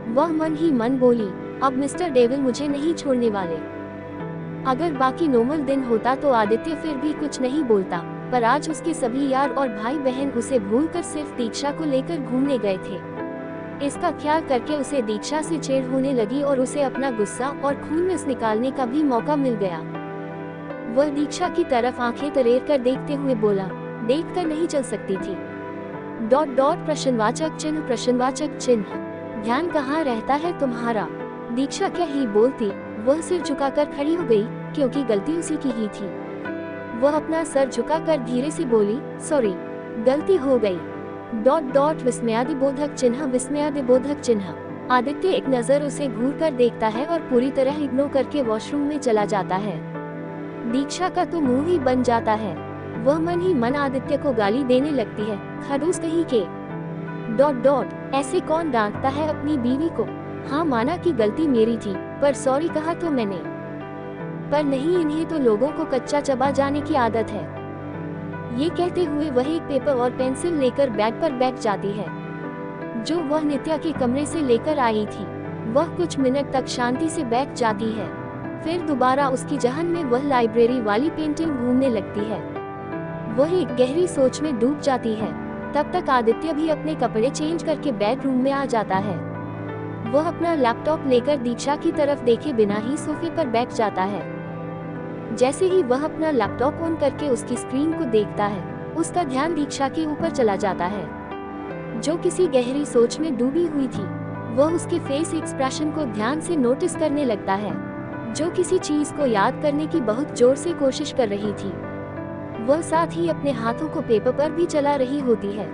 वह मन ही मन बोली, अब मिस्टर डेविल मुझे नहीं छोड़ने वाले। अगर बाकी नॉर्मल दिन होता तो आदित्य फिर भी कुछ नहीं बोलता, पर आज उसके सभी यार और भाई बहन उसे भूलकर सिर्फ दीक्षा को लेकर घूमने गए थे। इसका ख्याल करके उसे दीक्षा से छेड़ होने लगी और उसे अपना गुस्सा और खुन्नस निकालने का भी मौका मिल गया। वह दीक्षा की तरफ आंखें तरेर कर देखते हुए बोला, देख कर नहीं चल सकती थी ... प्रश्नवाचक चिन्ह। ध्यान कहाँ रहता है तुम्हारा? दीक्षा क्या ही बोलती, वह सिर झुकाकर खड़ी हो गई, क्योंकि गलती उसी की ही थी। वह अपना सर झुकाकर धीरे से बोली, सॉरी, गलती हो गई ... विस्मयादिबोधक चिन्ह। आदित्य एक नजर उसे घूर कर देखता है और पूरी तरह इग्नोर करके वॉशरूम में चला जाता है। दीक्षा का तो मुंह ही बन जाता है। वह मन ही मन आदित्य को गाली देने लगती है, खड़ूस कहीं के ... ऐसे कौन डांटता है अपनी बीवी को? हाँ, माना कि गलती मेरी थी, पर सॉरी कहा तो मैंने, पर नहीं, इन्हें तो लोगों को कच्चा चबा जाने की आदत है। ये कहते हुए वह एक पेपर और पेंसिल लेकर बेड पर बैठ जाती है, जो वह नित्या के कमरे से लेकर आई थी। वह कुछ मिनट तक शांति से बैठ जाती है, फिर दोबारा उसकी जहन में वह लाइब्रेरी वाली पेंटिंग घूमने लगती है। वह एक गहरी सोच में डूब जाती है। तब तक आदित्य भी अपने कपड़े चेंज करके बेडरूम में आ जाता है। वह अपना लैपटॉप लेकर दीक्षा की तरफ देखे बिना ही सोफे पर बैठ जाता है। जैसे ही वह अपना लैपटॉप ऑन करके उसकी स्क्रीन को देखता है, उसका ध्यान दीक्षा के ऊपर चला जाता है, जो किसी गहरी सोच में डूबी हुई थी। वह उसके फेस एक्सप्रेशन को ध्यान से नोटिस करने लगता है, जो किसी चीज को याद करने की बहुत जोर से कोशिश कर रही थी। वह साथ ही अपने हाथों को पेपर पर भी चला रही होती है।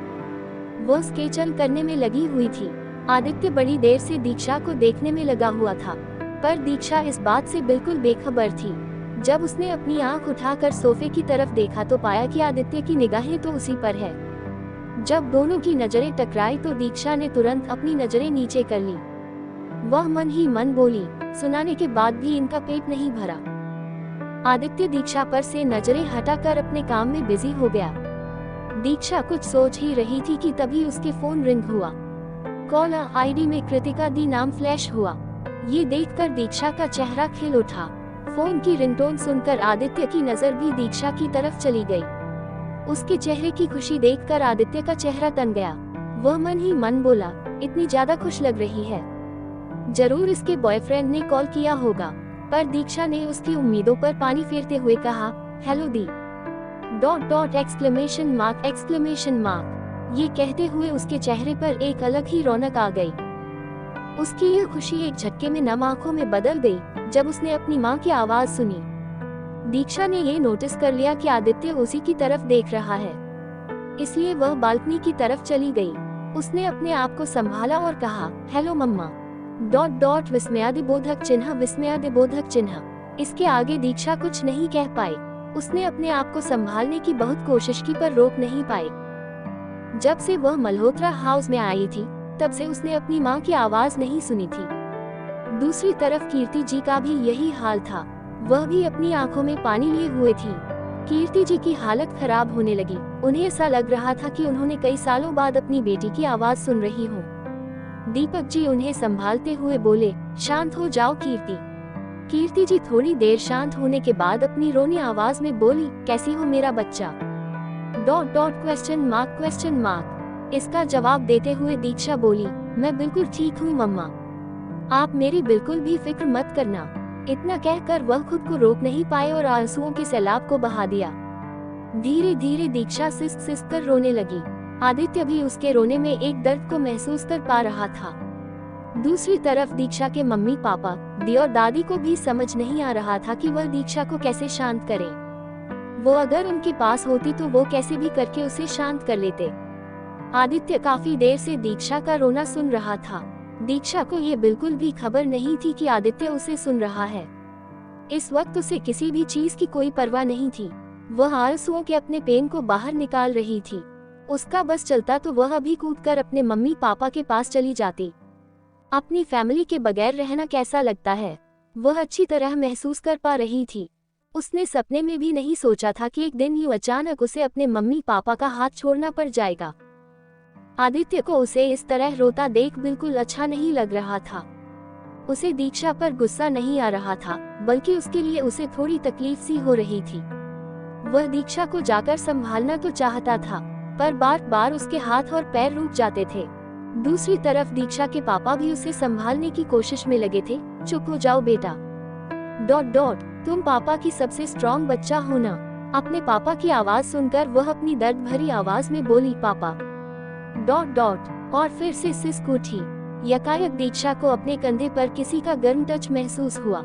वह स्केचन करने में लगी हुई थी। आदित्य बड़ी देर से दीक्षा को देखने में लगा हुआ था, पर दीक्षा इस बात से बिल्कुल बेखबर थी। जब उसने अपनी आंख उठाकर सोफे की तरफ देखा तो पाया कि आदित्य की निगाहें तो उसी पर है। जब दोनों की नजरें टकराई तो दीक्षा ने तुरंत अपनी नजरें नीचे कर ली। वह मन ही मन बोली, सुनाने के बाद भी इनका पेट नहीं भरा। आदित्य दीक्षा पर से नजरें हटाकर अपने काम में बिजी हो गया। दीक्षा कुछ सोच ही रही थी कि तभी उसके फोन रिंग हुआ। कॉलर आईडी में कृतिका दी नाम फ्लैश हुआ। ये देखकर दीक्षा का चेहरा खिल उठा। फोन की रिंगटोन सुनकर आदित्य की नजर भी दीक्षा की तरफ चली गई। उसके चेहरे की खुशी देखकर आदित्य का चेहरा तन गया। वह मन ही मन बोला, इतनी ज्यादा खुश लग रही है, जरूर इसके बॉयफ्रेंड ने कॉल किया होगा। पर दीक्षा ने उसकी उम्मीदों पर पानी फेरते हुए कहा, हेलो दी एक्सक्लेमेशन मार्क। ये कहते हुए उसके चेहरे पर एक अलग ही रौनक आ गई। उसकी यह खुशी एक झटके में नम आंखों में बदल गई जब उसने अपनी माँ की आवाज सुनी। दीक्षा ने ये नोटिस कर लिया कि आदित्य उसी की तरफ देख रहा है, इसलिए वह बालकनी की तरफ चली गई। उसने अपने आप को संभाला और कहा, हेलो मम्मा विस्मयादिबोधक चिन्ह। इसके आगे दीक्षा कुछ नहीं कह पाई। उसने अपने आप को संभालने की बहुत कोशिश की पर रोक नहीं पाई। जब से वह मल्होत्रा हाउस में आई थी तब से उसने अपनी माँ की आवाज नहीं सुनी थी। दूसरी तरफ कीर्ति जी का भी यही हाल था। वह भी अपनी आंखों में पानी लिए हुए थी। कीर्ति जी की हालत खराब होने लगी। उन्हें ऐसा लग रहा था कि उन्होंने कई सालों बाद अपनी बेटी की आवाज सुन रही हो। दीपक जी उन्हें संभालते हुए बोले, शांत हो जाओ कीर्ति। कीर्ति जी थोड़ी देर शांत होने के बाद अपनी रोनी आवाज में बोली, कैसी हो मेरा बच्चा? Question mark. इसका जवाब देते हुए दीक्षा बोली, मैं बिल्कुल ठीक हूँ मम्मा, आप मेरी बिल्कुल भी फिक्र मत करना। इतना कहकर वह खुद को रोक नहीं पाए और आंसुओं के सैलाब को बहा दिया। धीरे धीरे दीक्षा सिसक कर रोने लगी। आदित्य भी उसके रोने में एक दर्द को महसूस कर पा रहा था। दूसरी तरफ दीक्षा के मम्मी पापा, दी और दादी को भी समझ नहीं आ रहा था कि वह दीक्षा को कैसे शांत करे। वो अगर उनके पास होती तो वो कैसे भी करके उसे शांत कर लेते। आदित्य काफी देर से दीक्षा का रोना सुन रहा था। दीक्षा को ये बिल्कुल भी खबर नहीं थी कि आदित्य उसे सुन रहा है। इस वक्त उसे किसी भी चीज की कोई परवाह नहीं थी। वह आंसुओं के अपने पेन को बाहर निकाल रही थी। उसका बस चलता तो वह अभी कूदकर अपने मम्मी पापा के पास चली जाती। अपनी फैमिली के बगैर रहना कैसा लगता है, वह अच्छी तरह महसूस कर पा रही थी। उसने सपने में भी नहीं सोचा था कि एक दिन यूं अचानक उसे अपने मम्मी पापा का हाथ छोड़ना पड़ जाएगा। आदित्य को उसे इस तरह रोता देख बिल्कुल अच्छा नहीं लग रहा था। उसे दीक्षा पर गुस्सा नहीं आ रहा था, बल्कि उसके लिए उसे थोड़ी तकलीफ सी हो रही थी। वह दीक्षा को जाकर संभालना तो चाहता था, पर बार बार उसके हाथ और पैर रुक जाते थे। दूसरी तरफ दीक्षा के पापा भी उसे संभालने की कोशिश में लगे थे। चुप हो जाओ बेटा, तुम पापा की सबसे स्ट्रॉन्ग बच्चा हो ना। अपने पापा की आवाज सुनकर वह अपनी दर्द भरी आवाज में बोली, पापा और फिर से सिसक उठी। यकायक दीक्षा को अपने कंधे पर किसी का गर्म टच महसूस हुआ।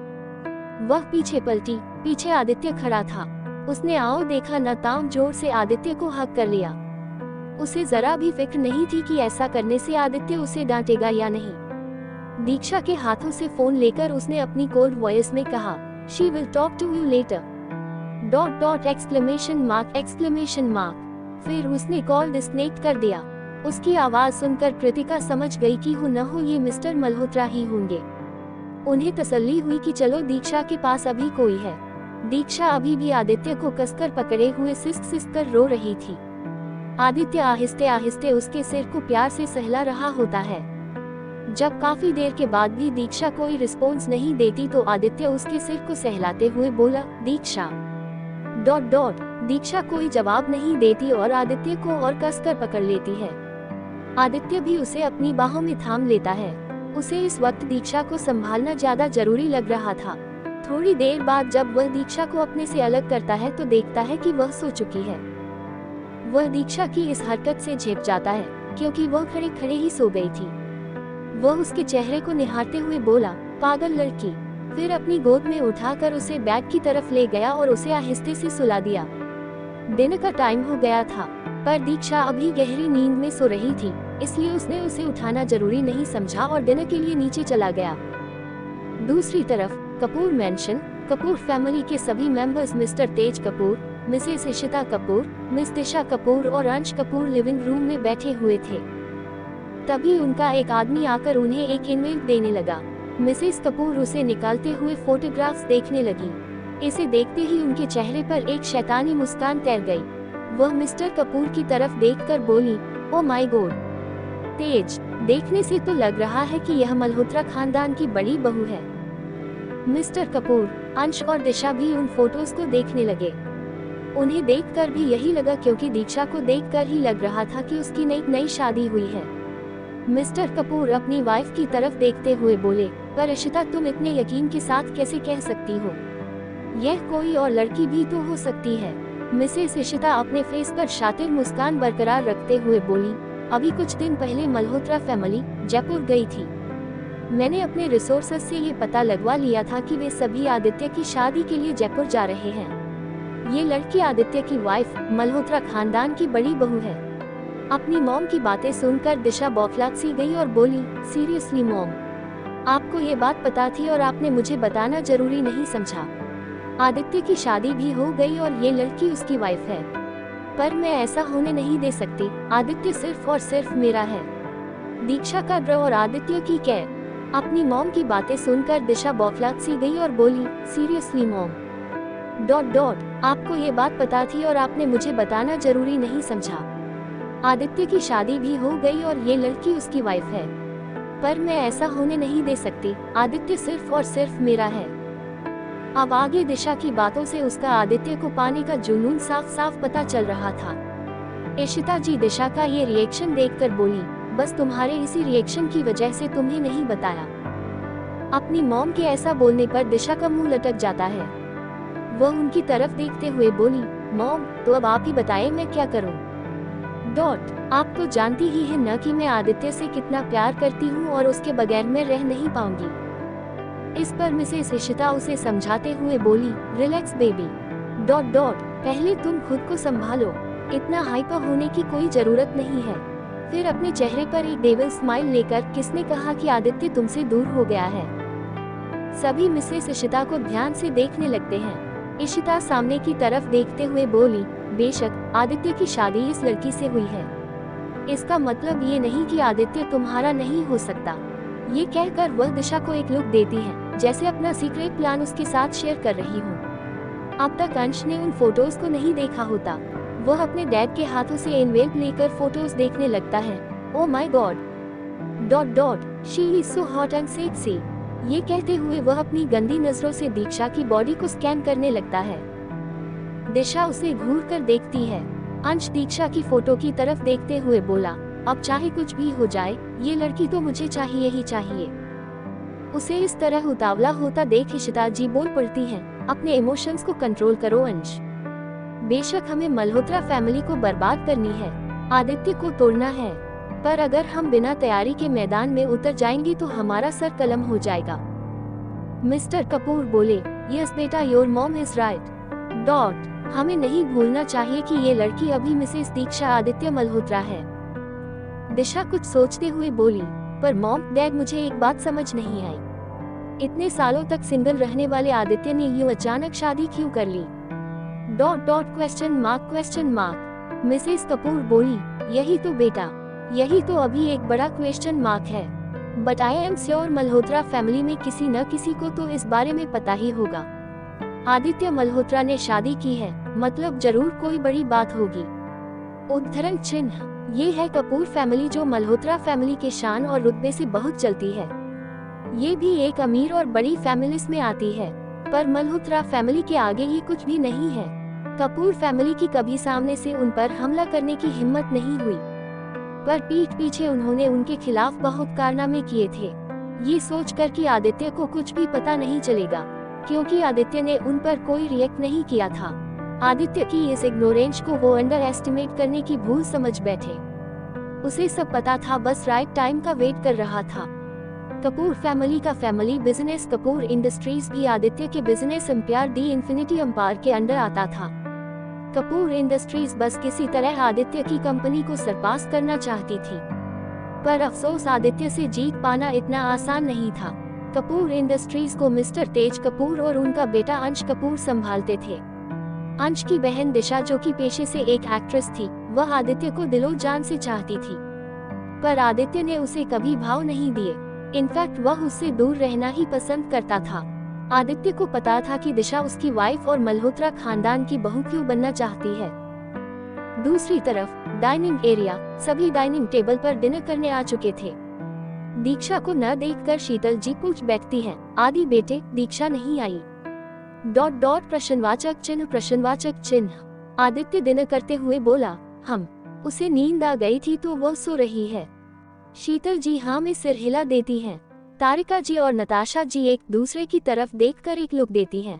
वह पीछे पलटी। पीछे आदित्य खड़ा था। उसने आओ देखा न ताऊ जोर से आदित्य को हक कर लिया। उसे जरा भी फिक्र नहीं थी कि ऐसा करने से आदित्य उसे डांटेगा या नहीं। दीक्षा के हाथों से फोन लेकर उसने अपनी कोल्ड वॉइस में कहा, she will talk to you later. Exclamation mark. फिर उसने कॉल डिस्कनेक्ट कर दिया। उसकी आवाज सुनकर कृतिका समझ गई कि हो न हो ये मिस्टर मल्होत्रा ही होंगे। उन्हें तसल्ली हुई कि चलो दीक्षा के पास अभी कोई है। दीक्षा अभी भी आदित्य को कसकर पकड़े हुए सिसक कर रो रही थी। आदित्य आहिस्ते आहिस्ते उसके सिर को प्यार से सहला रहा होता है। जब काफी देर के बाद भी दीक्षा कोई रिस्पॉन्स नहीं देती तो आदित्य उसके सिर को सहलाते हुए बोला, दीक्षा। दीक्षा कोई जवाब नहीं देती और आदित्य को और कसकर पकड़ लेती है। आदित्य भी उसे अपनी बाहों में थाम लेता है। उसे इस वक्त दीक्षा को संभालना ज्यादा जरूरी लग रहा था। थोड़ी देर बाद जब वह दीक्षा को अपने से अलग करता है तो देखता है कि वह सो चुकी है। वह दीक्षा की इस हरकत से झेप जाता है, क्योंकि वह खड़े खड़े ही सो गई थी। वह उसके चेहरे को निहारते हुए बोला, पागल लड़की। फिर अपनी गोद में उठाकर उसे बेड की तरफ ले गया और उसे आहिस्ते से सुला दिया। दिन का टाइम हो गया था, पर दीक्षा अभी गहरी नींद में सो रही थी, इसलिए उसने उसे उठाना जरूरी नहीं समझा और डिनर के लिए नीचे चला गया। दूसरी तरफ कपूर मैंशन, कपूर फैमिली के सभी मेंबर्स मिस्टर तेज कपूर, मिसेस इशिता कपूर, मिस दिशा कपूर और अंश कपूर लिविंग रूम में बैठे हुए थे। तभी उनका एक आदमी आकर उन्हें एक इनवेट देने लगा। मिसेस कपूर उसे निकालते हुए फोटोग्राफ्स देखने लगी। इसे देखते ही उनके चेहरे पर एक शैतानी मुस्कान तैर गई। वह मिस्टर कपूर की तरफ देखकर बोली, ओ माय गॉड तेज, देखने से तो लग रहा है कि यह मल्होत्रा खानदान की बड़ी बहू है। मिस्टर कपूर, अंश और दिशा भी उन फोटोज को देखने लगे। उन्हें देखकर भी यही लगा, क्योंकि दीक्षा को देखकर ही लग रहा था कि उसकी नई शादी हुई है। मिस्टर कपूर अपनी वाइफ की तरफ देखते हुए बोले, पर इशिता, तुम इतने यकीन के साथ कैसे कह सकती हो? यह कोई और लड़की भी तो हो सकती है। मिसेस इशिता अपने फेस पर शातिर मुस्कान बरकरार रखते हुए बोली, अभी कुछ दिन पहले मल्होत्रा फैमिली जयपुर गई थी। मैंने अपने रिसोर्सेज से ये पता लगवा लिया था कि वे सभी आदित्य की शादी के लिए जयपुर जा रहे हैं। ये लड़की आदित्य की वाइफ मल्होत्रा खानदान की बड़ी बहू है। अपनी मॉम की बातें सुनकर दिशा बौखला सी गई और बोली, सीरियसली मॉम, आपको ये बात पता थी और आपने मुझे बताना जरूरी नहीं समझा? आदित्य की शादी भी हो गई और ये लड़की उसकी वाइफ है, पर मैं ऐसा होने नहीं दे सकती। आदित्य सिर्फ और सिर्फ मेरा है। दीक्षा का ड्र और आदित्य की कैर। अपनी मॉम की बातें सुनकर दिशा बौखला सी गई और बोली, सीरियसली मॉम ... आपको ये बात पता थी और आपने मुझे बताना जरूरी नहीं समझा? आदित्य की शादी भी हो गई और ये लड़की उसकी वाइफ है, पर मैं ऐसा होने नहीं दे सकती। आदित्य सिर्फ और सिर्फ मेरा है। अब आगे दिशा की बातों से उसका आदित्य को पाने का जुनून साफ साफ पता चल रहा था। इशिता जी दिशा का ये रिएक्शन देखकर बोली, बस तुम्हारे इसी रिएक्शन की वजह से तुम्हें नहीं बताया। अपनी मॉम के ऐसा बोलने पर दिशा का मुंह लटक जाता है। वह उनकी तरफ देखते हुए बोली, मॉम, तो अब आप ही बताएं मैं क्या करूं? आप तो जानती ही है न कि मैं आदित्य से कितना प्यार करती हूँ और उसके बगैर मैं रह नहीं पाऊंगी। इस पर मिसेस इशिता उसे समझाते हुए बोली, रिलैक्स बेबी ... पहले तुम खुद को संभालो। इतना हाइपर होने की कोई जरूरत नहीं है। फिर अपने चेहरे पर एक डेविल स्माइल लेकर, किसने कहा कि आदित्य तुमसे दूर हो गया है? सभी मिसेस इशिता को ध्यान से देखने लगते हैं। इशिता सामने की तरफ देखते हुए बोली, बेशक आदित्य की शादी इस लड़की से हुई है, इसका मतलब ये नहीं कि आदित्य तुम्हारा नहीं हो सकता। ये कहकर वह दिशा को एक लुक देती है, जैसे अपना सीक्रेट प्लान उसके साथ शेयर कर रही हो। अब तक अंश ने उन फोटोज को नहीं देखा होता। वह अपने डैड के हाथों से एनवेल्प लेकर फोटोज देखने लगता है। Oh my God ... she is so hot and sexy. ये कहते हुए वह अपनी गंदी नजरों से दीक्षा की बॉडी को स्कैन करने लगता है। दिशा उसे घूर कर देखती है। अंश दीक्षा की फोटो की तरफ देखते हुए बोला, अब चाहे कुछ भी हो जाए, ये लड़की तो मुझे चाहिए ही चाहिए। उसे इस तरह उतावला होता देख इशिता जी बोल पड़ती है, अपने इमोशंस को कंट्रोल करो अंश। बेशक हमें मल्होत्रा फैमिली को बर्बाद करनी है, आदित्य को तोड़ना है, पर अगर हम बिना तैयारी के मैदान में उतर जाएंगे तो हमारा सर कलम हो जाएगा। मिस्टर कपूर बोले, यस बेटा, योर मॉम इज राइट ... हमें नहीं भूलना चाहिए कि ये लड़की अभी मिसेस दीक्षा आदित्य मल्होत्रा है। दिशा कुछ सोचते हुए बोली, पर मॉम डैड, मुझे एक बात समझ नहीं आई, इतने सालों तक सिंगल रहने वाले आदित्य ने यूं अचानक शादी क्यों कर ली? ... क्वेश्चन मार्क। मिसेस कपूर बोली, यही तो बेटा, यही तो अभी एक बड़ा क्वेश्चन मार्क है, but I am sure Malhotra family में किसी न किसी को तो इस बारे में पता ही होगा। आदित्य मल्होत्रा ने शादी की है, मतलब जरूर कोई बड़ी बात होगी। उद्धरण चिन्ह। ये है कपूर फैमिली जो मल्होत्रा फैमिली के शान और रुतबे से बहुत चलती है। ये भी एक अमीर और बड़ी फैमिलीज में आती है, पर मल्होत्रा फैमिली के आगे ये कुछ भी नहीं है। कपूर फैमिली की कभी सामने से उन पर हमला करने की हिम्मत नहीं हुई, पर पीठ पीछे उन्होंने उनके खिलाफ बहुत कारनामे किए थे। ये सोचकर कि आदित्य को कुछ भी पता नहीं चलेगा, क्योंकि आदित्य ने उन पर कोई रिएक्ट नहीं किया था। आदित्य की इस इग्नोरेंस को वो अंडर एस्टिमेट करने की भूल समझ बैठे। उसे सब पता था, बस राइट टाइम का वेट कर रहा था। कपूर फैमिली का फैमिली बिजनेस कपूर इंडस्ट्रीज भी आदित्य के बिजनेस एम्पायर दी इन्फिनिटी एम्पायर के अंडर आता था। कपूर इंडस्ट्रीज बस किसी तरह आदित्य की कंपनी को सरपास करना चाहती थी, पर अफसोस आदित्य से जीत पाना इतना आसान नहीं था। कपूर इंडस्ट्रीज को मिस्टर तेज कपूर और उनका बेटा अंश कपूर संभालते थे। अंश की बहन दिशा, जो कि पेशे से एक एक्ट्रेस थी, वह आदित्य को दिलो जान से चाहती थी, पर आदित्य ने उसे कभी भाव नहीं दिए। इनफैक्ट वह उससे दूर रहना ही पसंद करता था। आदित्य को पता था कि दिशा उसकी वाइफ और मल्होत्रा खानदान की बहू क्यों बनना चाहती है। दूसरी तरफ डाइनिंग एरिया, सभी डाइनिंग टेबल पर डिनर करने आ चुके थे। दीक्षा को न देखकर शीतल जी पूछ बैठती हैं, आदि बेटे, दीक्षा नहीं आई? ... प्रश्नवाचक चिन्ह। आदित्य डिनर करते हुए बोला, उसे नींद आ गई थी तो वो सो रही है। शीतल जी हाँ में सिर हिला देती हैं। तारिका जी और नताशा जी एक दूसरे की तरफ देखकर एक लुक देती हैं।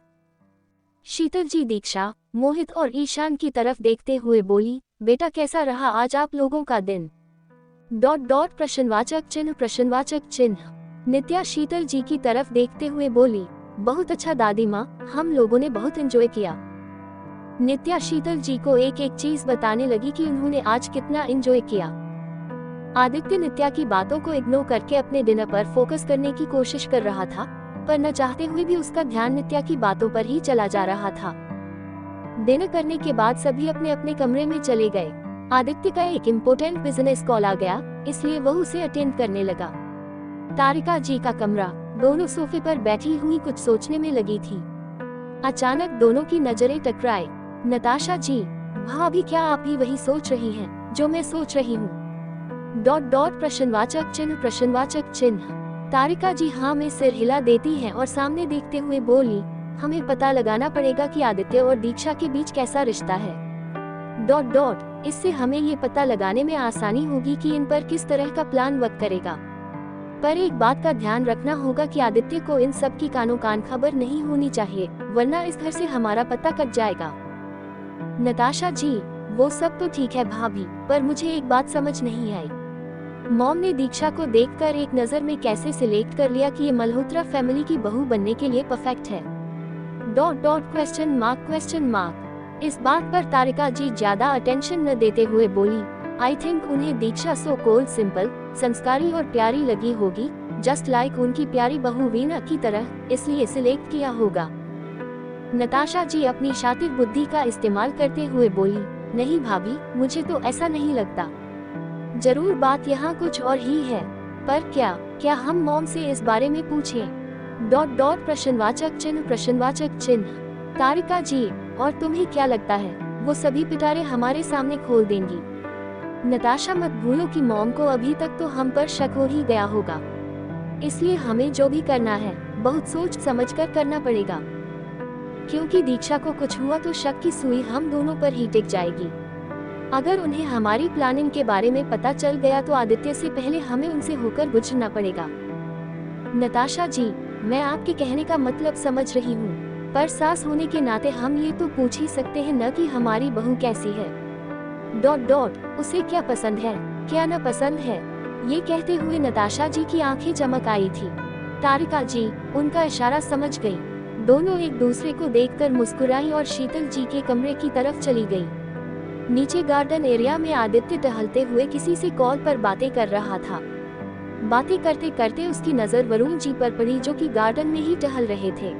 शीतल जी दीक्षा, मोहित और ईशान की तरफ देखते हुए बोली, बेटा कैसा रहा आज आप लोगों का दिन? ... प्रश्नवाचक चिन्ह। नित्या शीतल जी की तरफ देखते हुए बोली, बहुत अच्छा दादी माँ, हम लोगों ने बहुत एंजॉय किया। नित्या शीतल जी को एक एक चीज बताने लगी कि उन्होंने आज कितना एंजॉय किया। आदित्य नित्या की बातों को इग्नोर करके अपने डिनर पर फोकस करने की कोशिश कर रहा था, पर न चाहते हुए भी उसका ध्यान नित्या की बातों पर ही चला जा रहा था। डिनर करने के बाद सभी अपने अपने कमरे में चले गए। आदित्य का एक इम्पोर्टेंट बिजनेस कॉल आ गया, इसलिए वह उसे अटेंड करने लगा। तारिका जी का कमरा, दोनों सोफे पर बैठी हुई कुछ सोचने में लगी थी। अचानक दोनों की नजरें टकराए। नताशा जी, भाभी क्या आप भी वही सोच रही हैं जो मैं सोच रही हूँ? ... प्रश्नवाचक चिन्ह। तारिका जी हाँ में सिर हिला देती हैं और सामने देखते हुए बोली, हमें पता लगाना पड़ेगा कि आदित्य और दीक्षा के बीच कैसा रिश्ता है। ... इससे हमें ये पता लगाने में आसानी होगी कि इन पर किस तरह का प्लान वर्क करेगा। पर एक बात का ध्यान रखना होगा कि आदित्य को इन सब की कानो कान खबर नहीं होनी चाहिए, वरना इस घर से हमारा पता कट जाएगा। नताशा जी, वो सब तो ठीक है भाभी, पर मुझे एक बात समझ नहीं आई। मॉम ने दीक्षा को देखकर एक नजर में कैसे सिलेक्ट कर लिया कि ये मल्होत्रा फैमिली की बहू बनने के लिए परफेक्ट है। ... क्वेश्चन मार्क। इस बात पर तारिका जी ज्यादा अटेंशन न देते हुए बोली, आई थिंक उन्हें दीक्षा सो कोल्ड सिंपल, संस्कारी और प्यारी लगी होगी, जस्ट लाइक उनकी प्यारी बहू वीना की तरह, इसलिए सिलेक्ट किया होगा। नताशा जी अपनी शातिर बुद्धि का इस्तेमाल करते हुए बोली, नहीं भाभी, मुझे तो ऐसा नहीं लगता। जरूर बात यहाँ कुछ और ही है, पर क्या हम मॉम से इस बारे में पूछें? ... प्रश्नवाचक चिन्ह। तारिका जी, और तुम्हें क्या लगता है, वो सभी पिटारे हमारे सामने खोल देंगी? नताशा मत भूलो कि मॉम को अभी तक तो हम पर शक हो ही गया होगा, इसलिए हमें जो भी करना है बहुत सोच समझकर करना पड़ेगा, क्योंकि दीक्षा को कुछ हुआ तो शक की सुई हम दोनों पर ही टिक जाएगी। अगर उन्हें हमारी प्लानिंग के बारे में पता चल गया तो आदित्य से पहले हमें उनसे होकर गुजरना पड़ेगा। नताशा जी, मैं आपके कहने का मतलब समझ रही हूँ, पर सास होने के नाते हम ये तो पूछ ही सकते हैं न कि हमारी बहू कैसी है। ... उसे क्या पसंद है, क्या न पसंद है? ये कहते हुए नताशा जी की आंखें चमक आई थी। तारिका जी उनका इशारा समझ गई। दोनों एक दूसरे को देखकर मुस्कुराई और शीतल जी के कमरे की तरफ चली गई। नीचे गार्डन एरिया में आदित्य टहलते हुए किसी से कॉल पर बातें कर रहा था। बातें करते करते उसकी नजर वरुण जी पर पड़ी, जो कि गार्डन में ही टहल रहे थे।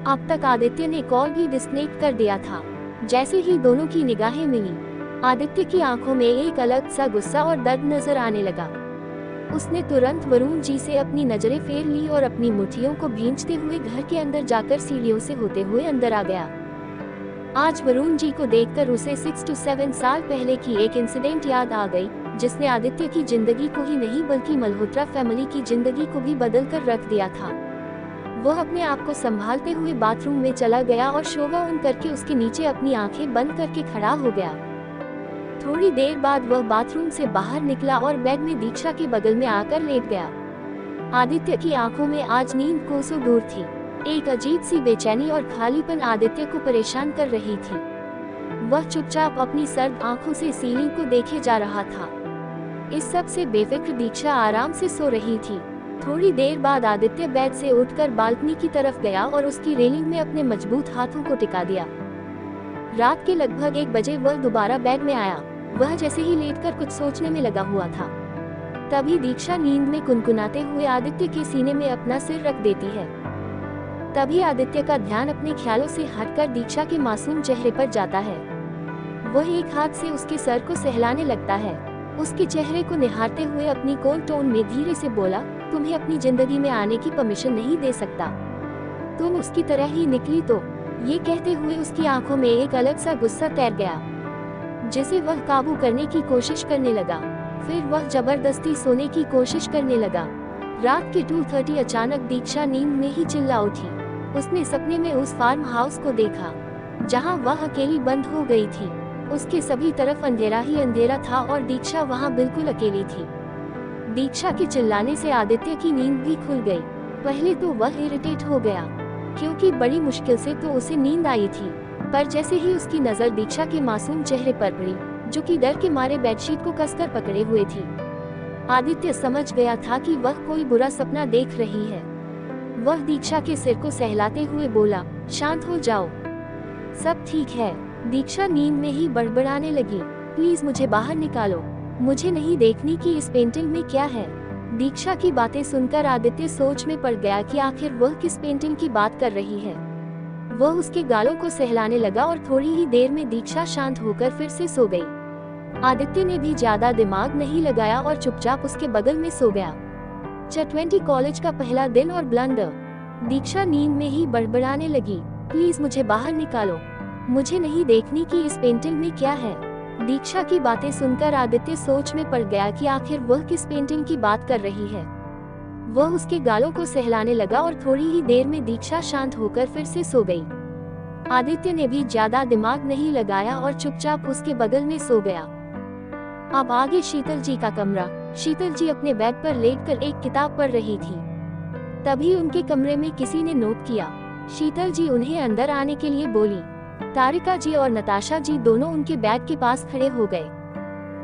अब तक आदित्य ने कॉल भी डिस्कनेक्ट कर दिया था। जैसे ही दोनों की निगाहें मिली, आदित्य की आंखों में एक अलग सा गुस्सा और दर्द नजर आने लगा। उसने तुरंत वरुण जी से अपनी नजरें फेर ली और अपनी मुट्ठियों को भींचते हुए घर के अंदर जाकर सीढ़ियों से होते हुए अंदर आ गया। आज वरुण जी को देखकर उसे 6 to 7 साल पहले की एक इंसिडेंट याद आ गई, जिसने आदित्य की जिंदगी को ही नहीं बल्कि मल्होत्रा फैमिली की जिंदगी को भी बदल कर रख दिया था। वह अपने आप को संभालते हुए बाथरूम में चला गया और शोवा ऑन करके उसके नीचे अपनी आंखें बंद करके खड़ा हो गया। थोड़ी देर बाद वह बाथरूम से बाहर निकला और बेड में दीक्षा के बगल में आकर लेट गया। आदित्य की आंखों में आज नींद कोसों दूर थी। एक अजीब सी बेचैनी और खालीपन आदित्य को परेशान कर रही थी। वह चुपचाप अपनी सर्द आंखों से सीलिंग को देखे जा रहा था। इस सब से बेफिक्र दीक्षा आराम से सो रही थी। थोड़ी देर बाद आदित्य बेड से उठकर बालकनी की तरफ गया और उसकी रेलिंग में अपने मजबूत हाथों को टिका दिया। रात के लगभग 1 बजे वह दोबारा बेड में आया। वह जैसे ही लेटकर कुछ सोचने में लगा हुआ था, तभी दीक्षा नींद में कुनकुनाते हुए आदित्य के सीने में अपना सिर रख देती है। तभी आदित्य का ध्यान अपने ख्यालों से हटकर दीक्षा के मासूम चेहरे पर जाता है। वह एक हाथ से उसके सर को सहलाने लगता है। उसके चेहरे को निहारते हुए अपनी कोल्ड टोन में धीरे से बोला, तुम्हें अपनी जिंदगी में आने की परमिशन नहीं दे सकता, तुम उसकी तरह ही निकली तो। ये कहते हुए उसकी आंखों में एक अलग सा गुस्सा तैर गया, जिसे वह काबू करने की कोशिश करने लगा। फिर वह जबरदस्ती सोने की कोशिश करने लगा। रात के 2:30 अचानक दीक्षा नींद में ही चिल्ला उठी। उसने सपने में उस फार्म हाउस को देखा। जहां वह अकेली बंद हो गई थी। उसके सभी तरफ अंधेरा ही अंधेरा था और दीक्षा वहां बिल्कुल अकेली थी। दीक्षा के चिल्लाने से आदित्य की नींद भी खुल गई। पहले तो वह इरिटेट हो गया, क्योंकि बड़ी मुश्किल से तो उसे नींद आई थी, पर जैसे ही उसकी नजर दीक्षा के मासूम चेहरे पर पड़ी, जो कि डर के मारे बेडशीट को कसकर पकड़े हुए थी, आदित्य समझ गया था कि वह कोई बुरा सपना देख रही है। वह दीक्षा के सिर को सहलाते हुए बोला, शांत हो जाओ, सब ठीक है। दीक्षा नींद में ही बड़बड़ाने लगी, प्लीज मुझे बाहर निकालो, मुझे नहीं देखनी कि इस पेंटिंग में क्या है। दीक्षा की बातें सुनकर आदित्य सोच में पड़ गया कि आखिर वह किस पेंटिंग की बात कर रही है। वह उसके गालों को सहलाने लगा और थोड़ी ही देर में दीक्षा शांत होकर फिर से सो गई। आदित्य ने भी ज्यादा दिमाग नहीं लगाया और चुपचाप उसके बगल में सो गया। 20 कॉलेज का पहला दिन और ब्लंडर। दीक्षा नींद में ही बड़बड़ाने लगी, प्लीज मुझे बाहर निकालो, मुझे नहीं देखनी कि इस पेंटिंग में क्या है। दीक्षा की बातें सुनकर आदित्य सोच में पड़ गया कि आखिर वह किस पेंटिंग की बात कर रही है। वह उसके गालों को सहलाने लगा और थोड़ी ही देर में दीक्षा शांत होकर फिर से सो गई। आदित्य ने भी ज्यादा दिमाग नहीं लगाया और चुपचाप उसके बगल में सो गया। अब आगे शीतल जी का कमरा। शीतल जी अपने बेड पर लेटकर एक किताब पढ़ रही थी। तभी उनके कमरे में किसी ने नोक किया। शीतल जी उन्हें अंदर आने के लिए बोली। तारिका जी और नताशा जी दोनों उनके बेड के पास खड़े हो गए।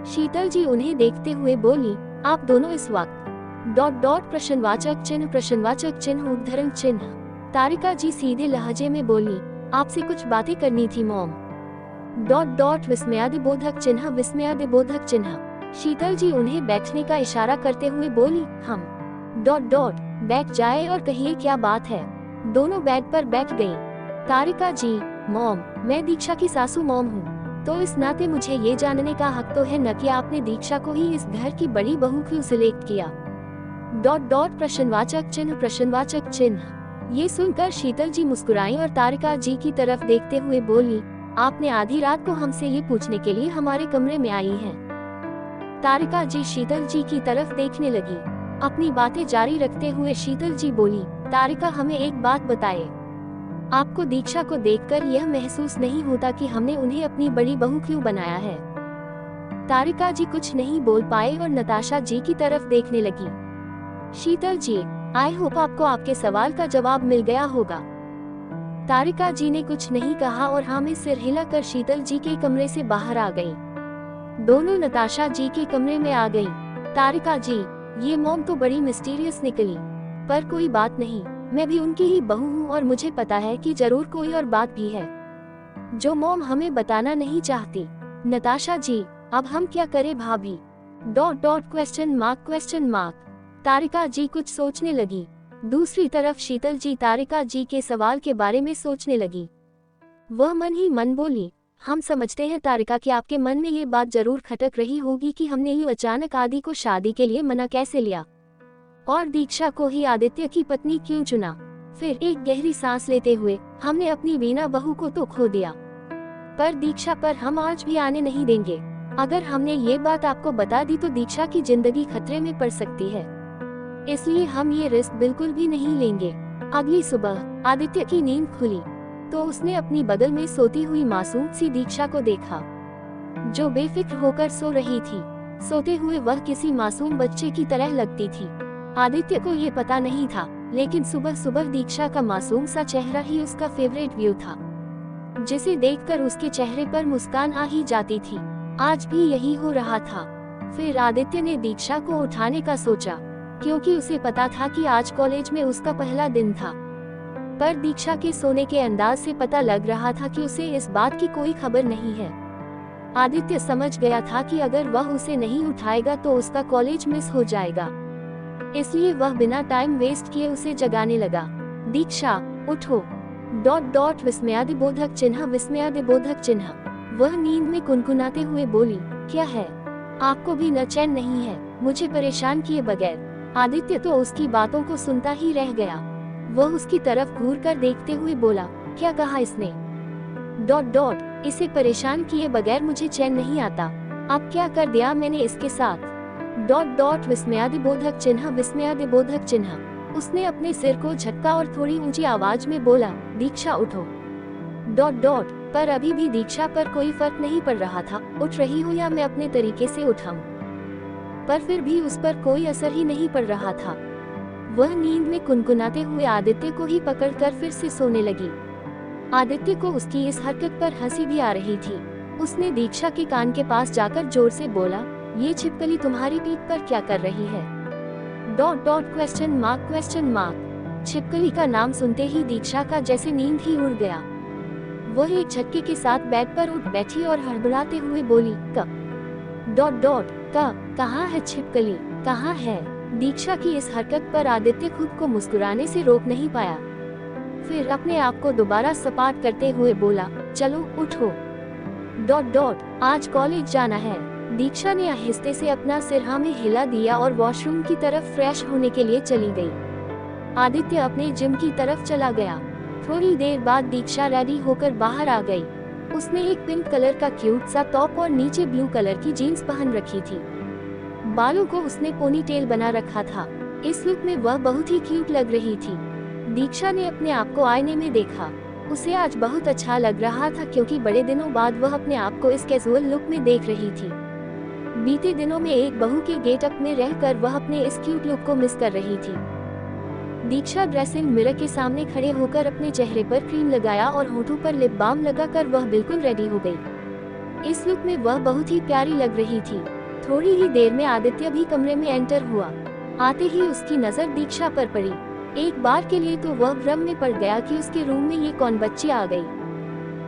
शीतल जी उन्हें देखते हुए बोली, आप दोनों इस वक्त ... प्रश्नवाचक चिन्ह उद्धरण चिन्ह। तारिका जी सीधे लहजे में बोली, आपसे कुछ बातें करनी थी मॉम ... विस्मयादिबोधक चिन्ह। शीतल जी उन्हें बैठने का इशारा करते हुए बोली, हम ... बैठ जाए और कहिए क्या बात है। दोनों बेड पर बैठ गईं। तारिका जी, मॉम, मैं दीक्षा की सासू मॉम हूँ, तो इस नाते मुझे ये जानने का हक तो है न कि आपने दीक्षा को ही इस घर की बड़ी बहू क्यों सिलेक्ट किया... प्रश्नवाचक चिन्ह। ये सुनकर शीतल जी मुस्कुराई और तारिका जी की तरफ देखते हुए बोली, आपने आधी रात को हमसे ये पूछने के लिए हमारे कमरे में आई हैं। तारिका जी शीतल जी की तरफ देखने लगी। अपनी बातें जारी रखते हुए शीतल जी बोली, तारिका हमें एक बात बताए, आपको दीक्षा को देखकर यह महसूस नहीं होता कि हमने उन्हें अपनी बड़ी बहू क्यों बनाया है। तारिका जी कुछ नहीं बोल पाए और नताशा जी की तरफ देखने लगी। शीतल जी, आई होप आपको आपके सवाल का जवाब मिल गया होगा। तारिका जी ने कुछ नहीं कहा और हाँ में सिर हिलाकर शीतल जी के कमरे से बाहर आ गई। दोनों नताशा जी के कमरे में आ गई। तारिका जी, ये मॉम तो बड़ी मिस्टीरियस निकली, पर कोई बात नहीं, मैं भी उनकी ही बहू हूँ और मुझे पता है कि जरूर कोई और बात भी है जो मॉम हमें बताना नहीं चाहती। नताशा जी, अब हम क्या करें भाभी... क्वेश्चन मार्क। तारिका जी कुछ सोचने लगी। दूसरी तरफ शीतल जी तारिका जी के सवाल के बारे में सोचने लगी। वह मन ही मन बोली, हम समझते हैं तारिका कि आपके मन में ये बात जरूर खटक रही होगी कि हमने यूं अचानक आदि को शादी के लिए मना कैसे लिया और दीक्षा को ही आदित्य की पत्नी क्यों चुना। फिर एक गहरी सांस लेते हुए, हमने अपनी वीणा बहू को तो खो दिया, पर दीक्षा पर हम आज भी आने नहीं देंगे। अगर हमने ये बात आपको बता दी तो दीक्षा की जिंदगी खतरे में पड़ सकती है, इसलिए हम ये रिस्क बिल्कुल भी नहीं लेंगे। अगली सुबह आदित्य की नींद खुली तो उसने अपनी बगल में सोती हुई मासूम सी दीक्षा को देखा, जो बेफिक्र होकर सो रही थी। सोते हुए वह किसी मासूम बच्चे की तरह लगती थी। आदित्य को ये पता नहीं था, लेकिन सुबह सुबह दीक्षा का मासूम सा चेहरा ही उसका फेवरेट व्यू था, जिसे देखकर उसके चेहरे पर मुस्कान आ ही जाती थी। आज भी यही हो रहा था। फिर आदित्य ने दीक्षा को उठाने का सोचा, क्योंकि उसे पता था कि आज कॉलेज में उसका पहला दिन था, पर दीक्षा के सोने के अंदाज से पता लग रहा था कि उसे इस बात की कोई खबर नहीं है। आदित्य समझ गया था कि अगर वह उसे नहीं उठाएगा तो उसका कॉलेज मिस हो जाएगा, इसलिए वह बिना टाइम वेस्ट किए उसे जगाने लगा। दीक्षा, उठो... विस्मयादिबोधक चिन्ह। वह नींद में कुनकुनाते हुए बोली, क्या है, आपको भी न चैन नहीं है मुझे परेशान किए बगैर। आदित्य तो उसकी बातों को सुनता ही रह गया। वह उसकी तरफ घूर कर देखते हुए बोला, क्या कहा इसने... इसे परेशान किए बगैर मुझे चैन नहीं आता। अब क्या कर दिया मैंने इसके साथ... विस्मयादिबोधक चिन्ह। उसने अपने सिर को झटका और थोड़ी ऊंची आवाज में बोला, दीक्षा उठो... पर अभी भी दीक्षा पर कोई फर्क नहीं पड़ रहा था। उठ रही हूँ या मैं अपने तरीके से उठाऊं? पर फिर भी उस पर कोई असर ही नहीं पड़ रहा था। वह नींद में कुनकुनाते हुए आदित्य को ही पकड़कर फिर से सोने लगी। आदित्य को उसकी इस हरकत पर हंसी भी आ रही थी। उसने दीक्षा के कान के पास जाकर जोर से बोला, ये छिपकली तुम्हारी पीठ पर क्या कर रही है? ... क्वेश्चन मार्क। छिपकली का नाम सुनते ही दीक्षा का जैसे नींद ही उड़ गया। वह एक झटके के साथ बेड पर उठ बैठी और हड़बड़ाते हुए बोली, कहाँ है छिपकली, कहाँ है? दीक्षा की इस हरकत पर आदित्य खुद को मुस्कुराने से रोक नहीं पाया। फिर अपने आप को दोबारा सपाट करते हुए बोला, चलो उठो, ... आज कॉलेज जाना है। दीक्षा ने आहिस्ते से अपना सिर हाँ में हिला दिया और वॉशरूम की तरफ फ्रेश होने के लिए चली गई। आदित्य अपने जिम की तरफ चला गया। थोड़ी देर बाद दीक्षा रेडी होकर बाहर आ गई। उसने एक पिंक कलर का क्यूट सा टॉप और नीचे ब्लू कलर की जीन्स पहन रखी थी। बालों को उसने पोनीटेल बना रखा था। इस लुक में वह बहुत ही क्यूट लग रही थी। दीक्षा ने अपने आप को आईने में देखा। उसे आज बहुत अच्छा लग रहा था क्योंकि बड़े दिनों बाद वह अपने आप को इस कैजुअल लुक में देख रही थी। बीते दिनों में एक बहू के गेटअप में रहकर वह अपने इस क्यूट लुक को मिस कर रही थी। दीक्षा ड्रेसिंग मिरर के सामने खड़े होकर अपने चेहरे पर क्रीम लगाया और होठों पर लिप बाम लगाकर वह बिल्कुल रेडी हो गई। इस लुक में वह बहुत ही प्यारी लग रही थी। थोड़ी ही देर में आदित्य भी कमरे में एंटर हुआ। आते ही उसकी नजर दीक्षा पर पड़ी। एक बार के लिए तो वह भ्रम में पड़ गया कि उसके रूम में ये कौन बच्ची आ गई।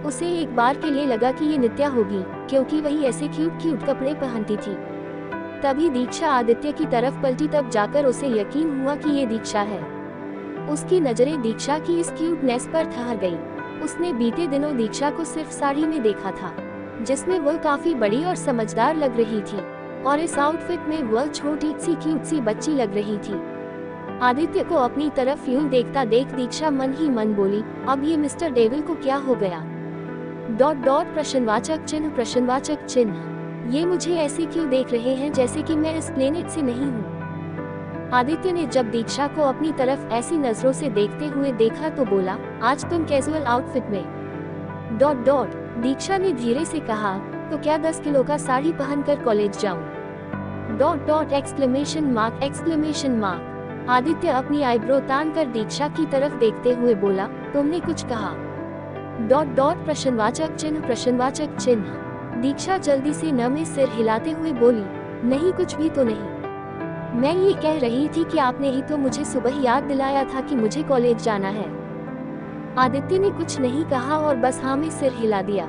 उसे एक बार के लिए लगा कि ये नित्या होगी क्योंकि वही ऐसे क्यूट कपड़े पहनती थी। तभी दीक्षा आदित्य की तरफ पलटी, तब जाकर उसे यकीन हुआ कि ये दीक्षा है। उसकी नजरें दीक्षा की इस क्यूटनेस पर ठहर गई। उसने बीते दिनों दीक्षा को सिर्फ साड़ी में देखा था जिसमें वह काफी बड़ी और समझदार लग रही थी और इस आउटफिट में वह छोटी सी क्यूट सी बच्ची लग रही थी। आदित्य को अपनी तरफ यूं देखता देख दीक्षा मन ही मन बोली, अब ये मिस्टर डेविल को क्या हो गया? ... प्रश्नवाचक चिन्ह। ये मुझे ऐसे क्यों देख रहे हैं जैसे कि मैं इस प्लेनेट से नहीं हूँ? आदित्य ने जब दीक्षा को अपनी तरफ ऐसी नजरों से देखते हुए देखा तो बोला, आज तुम कैजुअल आउटफिट में... ... दीक्षा ने धीरे से कहा, तो क्या 10 किलो का साड़ी पहनकर कॉलेज जाऊं? ... एक्सक्लेमेशन मार्क। आदित्य अपनी आईब्रो तान कर दीक्षा की तरफ देखते हुए बोला, तुमने कुछ कहा? ... प्रश्नवाचक चिन्ह। दीक्षा जल्दी से न में सिर हिलाते हुए बोली, नहीं कुछ भी तो नहीं। मैं ये कह रही थी कि आपने ही तो मुझे सुबह याद दिलाया था कि मुझे कॉलेज जाना है। आदित्य ने कुछ नहीं कहा और बस हाँ में सिर हिला दिया।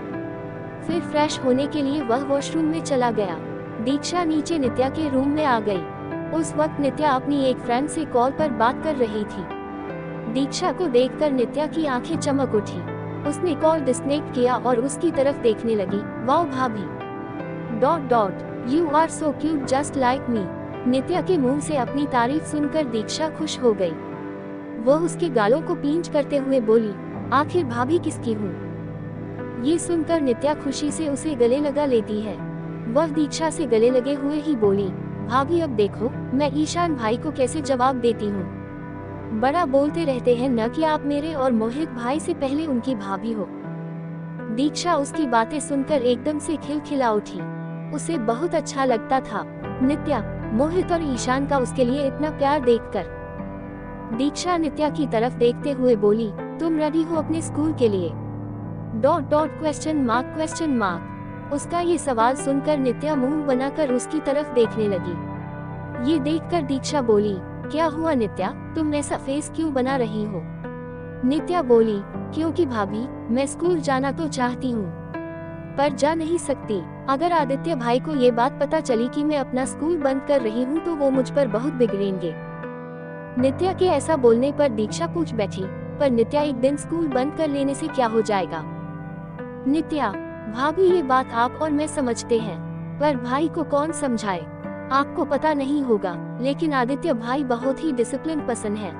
फिर फ्रेश होने के लिए वह वॉशरूम में चला गया। दीक्षा नीचे नित्या के रूम में आ गई। उस वक्त नित्या अपनी एक फ्रेंड से कॉल पर बात कर रही थी। दीक्षा को देखकर नित्या की आंखें चमक उठी। उसने कॉल डिस्कनेक्ट किया और उसकी तरफ देखने लगी। वाओ भाभी... you are so cute just like me. Nitya के मुंह से अपनी तारीफ सुनकर दीक्षा खुश हो गई। वह उसके गालों को पींच करते हुए बोली, आखिर भाभी किसकी हूँ? ये सुनकर नित्या खुशी से उसे गले लगा लेती है। वह दीक्षा से गले लगे हुए ही बोली, भाभी अब देखो मैं ईशान भाई को कैसे जवाब देती हूँ। बड़ा बोलते रहते हैं न कि आप मेरे और मोहित भाई से पहले उनकी भाभी हो। दीक्षा उसकी बातें सुनकर एकदम से खिलखिला उठी। उसे बहुत अच्छा लगता था नित्या, मोहित और ईशान का उसके लिए इतना प्यार देखकर। दीक्षा नित्या की तरफ देखते हुए बोली, तुम रेडी हो अपने स्कूल के लिए? ... क्वेश्चन मार्क। उसका ये सवाल सुनकर नित्या मुंह बनाकर उसकी तरफ देखने लगी। ये देखकर दीक्षा बोली, क्या हुआ नित्या, तुम ऐसा फेस क्यों बना रही हो? नित्या बोली, क्योंकि भाभी मैं स्कूल जाना तो चाहती हूँ पर जा नहीं सकती। अगर आदित्य भाई को ये बात पता चली कि मैं अपना स्कूल बंद कर रही हूँ तो वो मुझ पर बहुत बिगड़ेंगे। नित्या के ऐसा बोलने पर दीक्षा पूछ बैठी, पर नित्या एक दिन स्कूल बंद कर लेने से क्या हो जाएगा? नित्या, भाभी ये बात आप और मैं समझते हैं पर भाई को कौन समझाए? आपको पता नहीं होगा लेकिन आदित्य भाई बहुत ही डिसिप्लिन पसंद है।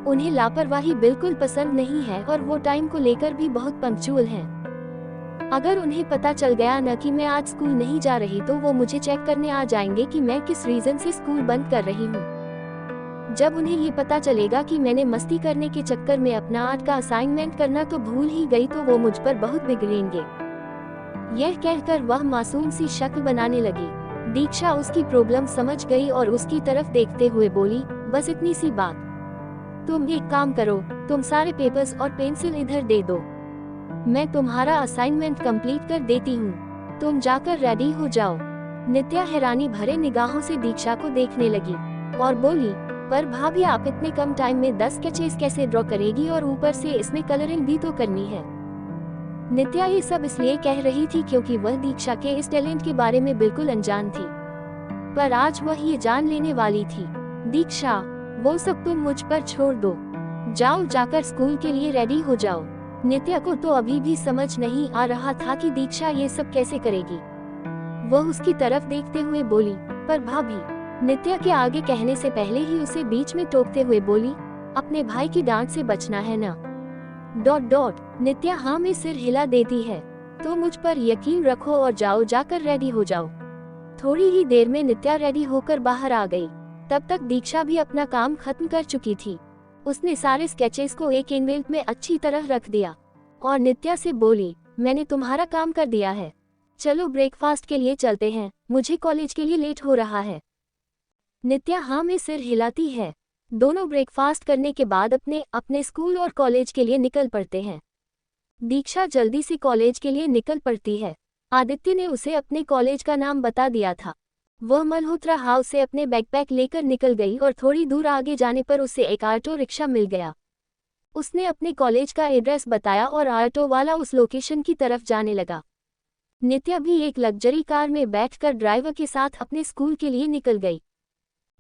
उन्हें लापरवाही बिल्कुल पसंद नहीं है और वो टाइम को लेकर भी बहुत पंक्चुअल हैं। अगर उन्हें पता चल गया न कि मैं आज स्कूल नहीं जा रही तो वो मुझे चेक करने आ जाएंगे कि मैं किस रीजन से स्कूल बंद कर रही हूँ। जब उन्हें ये पता चलेगा कि मैंने मस्ती करने के चक्कर में अपना आर्ट का असाइनमेंट करना तो भूल ही गई तो वो मुझ पर बहुत बिगड़ेंगे। यह कहकर वह मासूम सी शक्ल बनाने लगी। दीक्षा उसकी प्रॉब्लम समझ गई और उसकी तरफ देखते हुए बोली, बस इतनी सी बात। तुम एक काम करो, तुम सारे पेपर्स और पेंसिल इधर दे दो, मैं तुम्हारा असाइनमेंट कंप्लीट कर देती हूँ। तुम जाकर रेडी हो जाओ। नित्या हैरानी भरे निगाहों से दीक्षा को देखने लगी और बोली, पर भाभी आप इतने कम टाइम में 10 स्केचेस कैसे ड्रॉ करेगी और ऊपर से इसमें कलरिंग भी तो करनी है। नित्या ये सब इसलिए कह रही थी क्योंकि वह दीक्षा के इस टैलेंट के बारे में बिल्कुल अनजान थी, पर आज वह ये जान लेने वाली थी। दीक्षा, वो सब तुम मुझ पर छोड़ दो, जाओ जाकर स्कूल के लिए रेडी हो जाओ। नित्या को तो अभी भी समझ नहीं आ रहा था कि दीक्षा ये सब कैसे करेगी। वह उसकी तरफ देखते हुए बोली, पर भाभी। नित्या के आगे कहने से पहले ही उसे बीच में टोकते हुए बोली, अपने भाई की डांट से बचना है ना। ... नित्या हाँ में सिर हिला देती है। तो मुझ पर यकीन रखो और जाओ जाकर रेडी हो जाओ। थोड़ी ही देर में नित्या रेडी होकर बाहर आ गई। तब तक दीक्षा भी अपना काम खत्म कर चुकी थी। उसने सारे स्केचेस को एक एनवेल्प में अच्छी तरह रख दिया और नित्या से बोली, मैंने तुम्हारा काम कर दिया है, चलो ब्रेकफास्ट के लिए चलते हैं, मुझे कॉलेज के लिए लेट हो रहा है। नित्या हाँ में सिर हिलाती है। दोनों ब्रेकफास्ट करने के बाद अपने स्कूल और कॉलेज के लिए निकल पड़ते हैं। दीक्षा जल्दी से कॉलेज के लिए निकल पड़ती है। आदित्य ने उसे अपने कॉलेज का नाम बता दिया था। वह मल्होत्रा हाउस से अपने बैकपैक लेकर निकल गई और थोड़ी दूर आगे जाने पर उसे एक ऑटो रिक्शा मिल गया। उसने अपने कॉलेज का एड्रेस बताया और ऑटो वाला उस लोकेशन की तरफ जाने लगा। नित्या भी एक लग्जरी कार में बैठकर ड्राइवर के साथ अपने स्कूल के लिए निकल गई।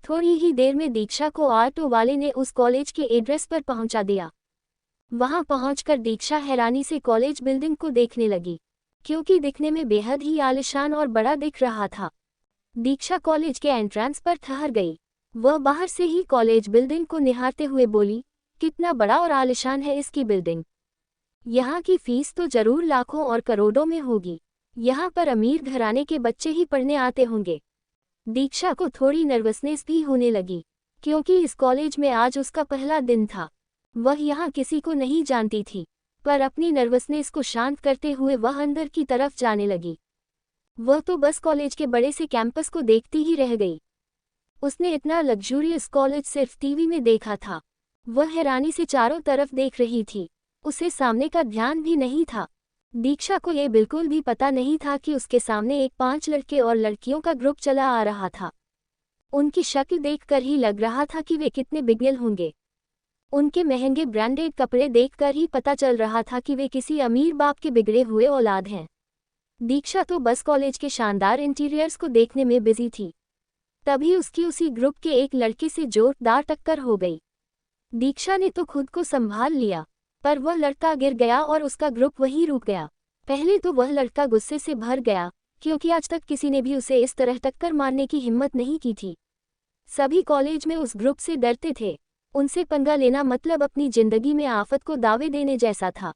थोड़ी ही देर में दीक्षा को ऑटो वाले ने उस कॉलेज के एड्रेस पर पहुंचा दिया। वहां पहुंचकर दीक्षा हैरानी से कॉलेज बिल्डिंग को देखने लगी, क्योंकि दिखने में बेहद ही आलीशान और बड़ा दिख रहा था। दीक्षा कॉलेज के एंट्रेंस पर ठहर गई। वह बाहर से ही कॉलेज बिल्डिंग को निहारते हुए बोली, कितना बड़ा और आलीशान है इसकी बिल्डिंग। यहाँ की फीस तो जरूर लाखों और करोड़ों में होगी। यहाँ पर अमीर घराने के बच्चे ही पढ़ने आते होंगे। दीक्षा को थोड़ी नर्वसनेस भी होने लगी, क्योंकि इस कॉलेज में आज उसका पहला दिन था। वह यहाँ किसी को नहीं जानती थी, पर अपनी नर्वसनेस को शांत करते हुए वह अंदर की तरफ जाने लगी। वह तो बस कॉलेज के बड़े से कैंपस को देखती ही रह गई। उसने इतना लग्जूरियस कॉलेज सिर्फ टीवी में देखा था। वह हैरानी से चारों तरफ देख रही थी, उसे सामने का ध्यान भी नहीं था। दीक्षा को यह बिल्कुल भी पता नहीं था कि उसके सामने एक 5 लड़के और लड़कियों का ग्रुप चला आ रहा था। उनकी शक्ल देखकर ही लग रहा था कि वे कितने बिगड़ेल होंगे। उनके महंगे ब्रांडेड कपड़े देखकर ही पता चल रहा था कि वे किसी अमीर बाप के बिगड़े हुए औलाद हैं। दीक्षा तो बस कॉलेज के शानदार इंटीरियर्स को देखने में बिजी थी। तभी उसकी उसी ग्रुप के एक लड़के से जोरदार टक्कर हो गई। दीक्षा ने तो खुद को संभाल लिया, पर वह लड़का गिर गया और उसका ग्रुप वहीं रुक गया। पहले तो वह लड़का गुस्से से भर गया, क्योंकि आज तक किसी ने भी उसे इस तरह टक्कर मारने की हिम्मत नहीं की थी। सभी कॉलेज में उस ग्रुप से डरते थे। उनसे पंगा लेना मतलब अपनी जिंदगी में आफत को दावे देने जैसा था।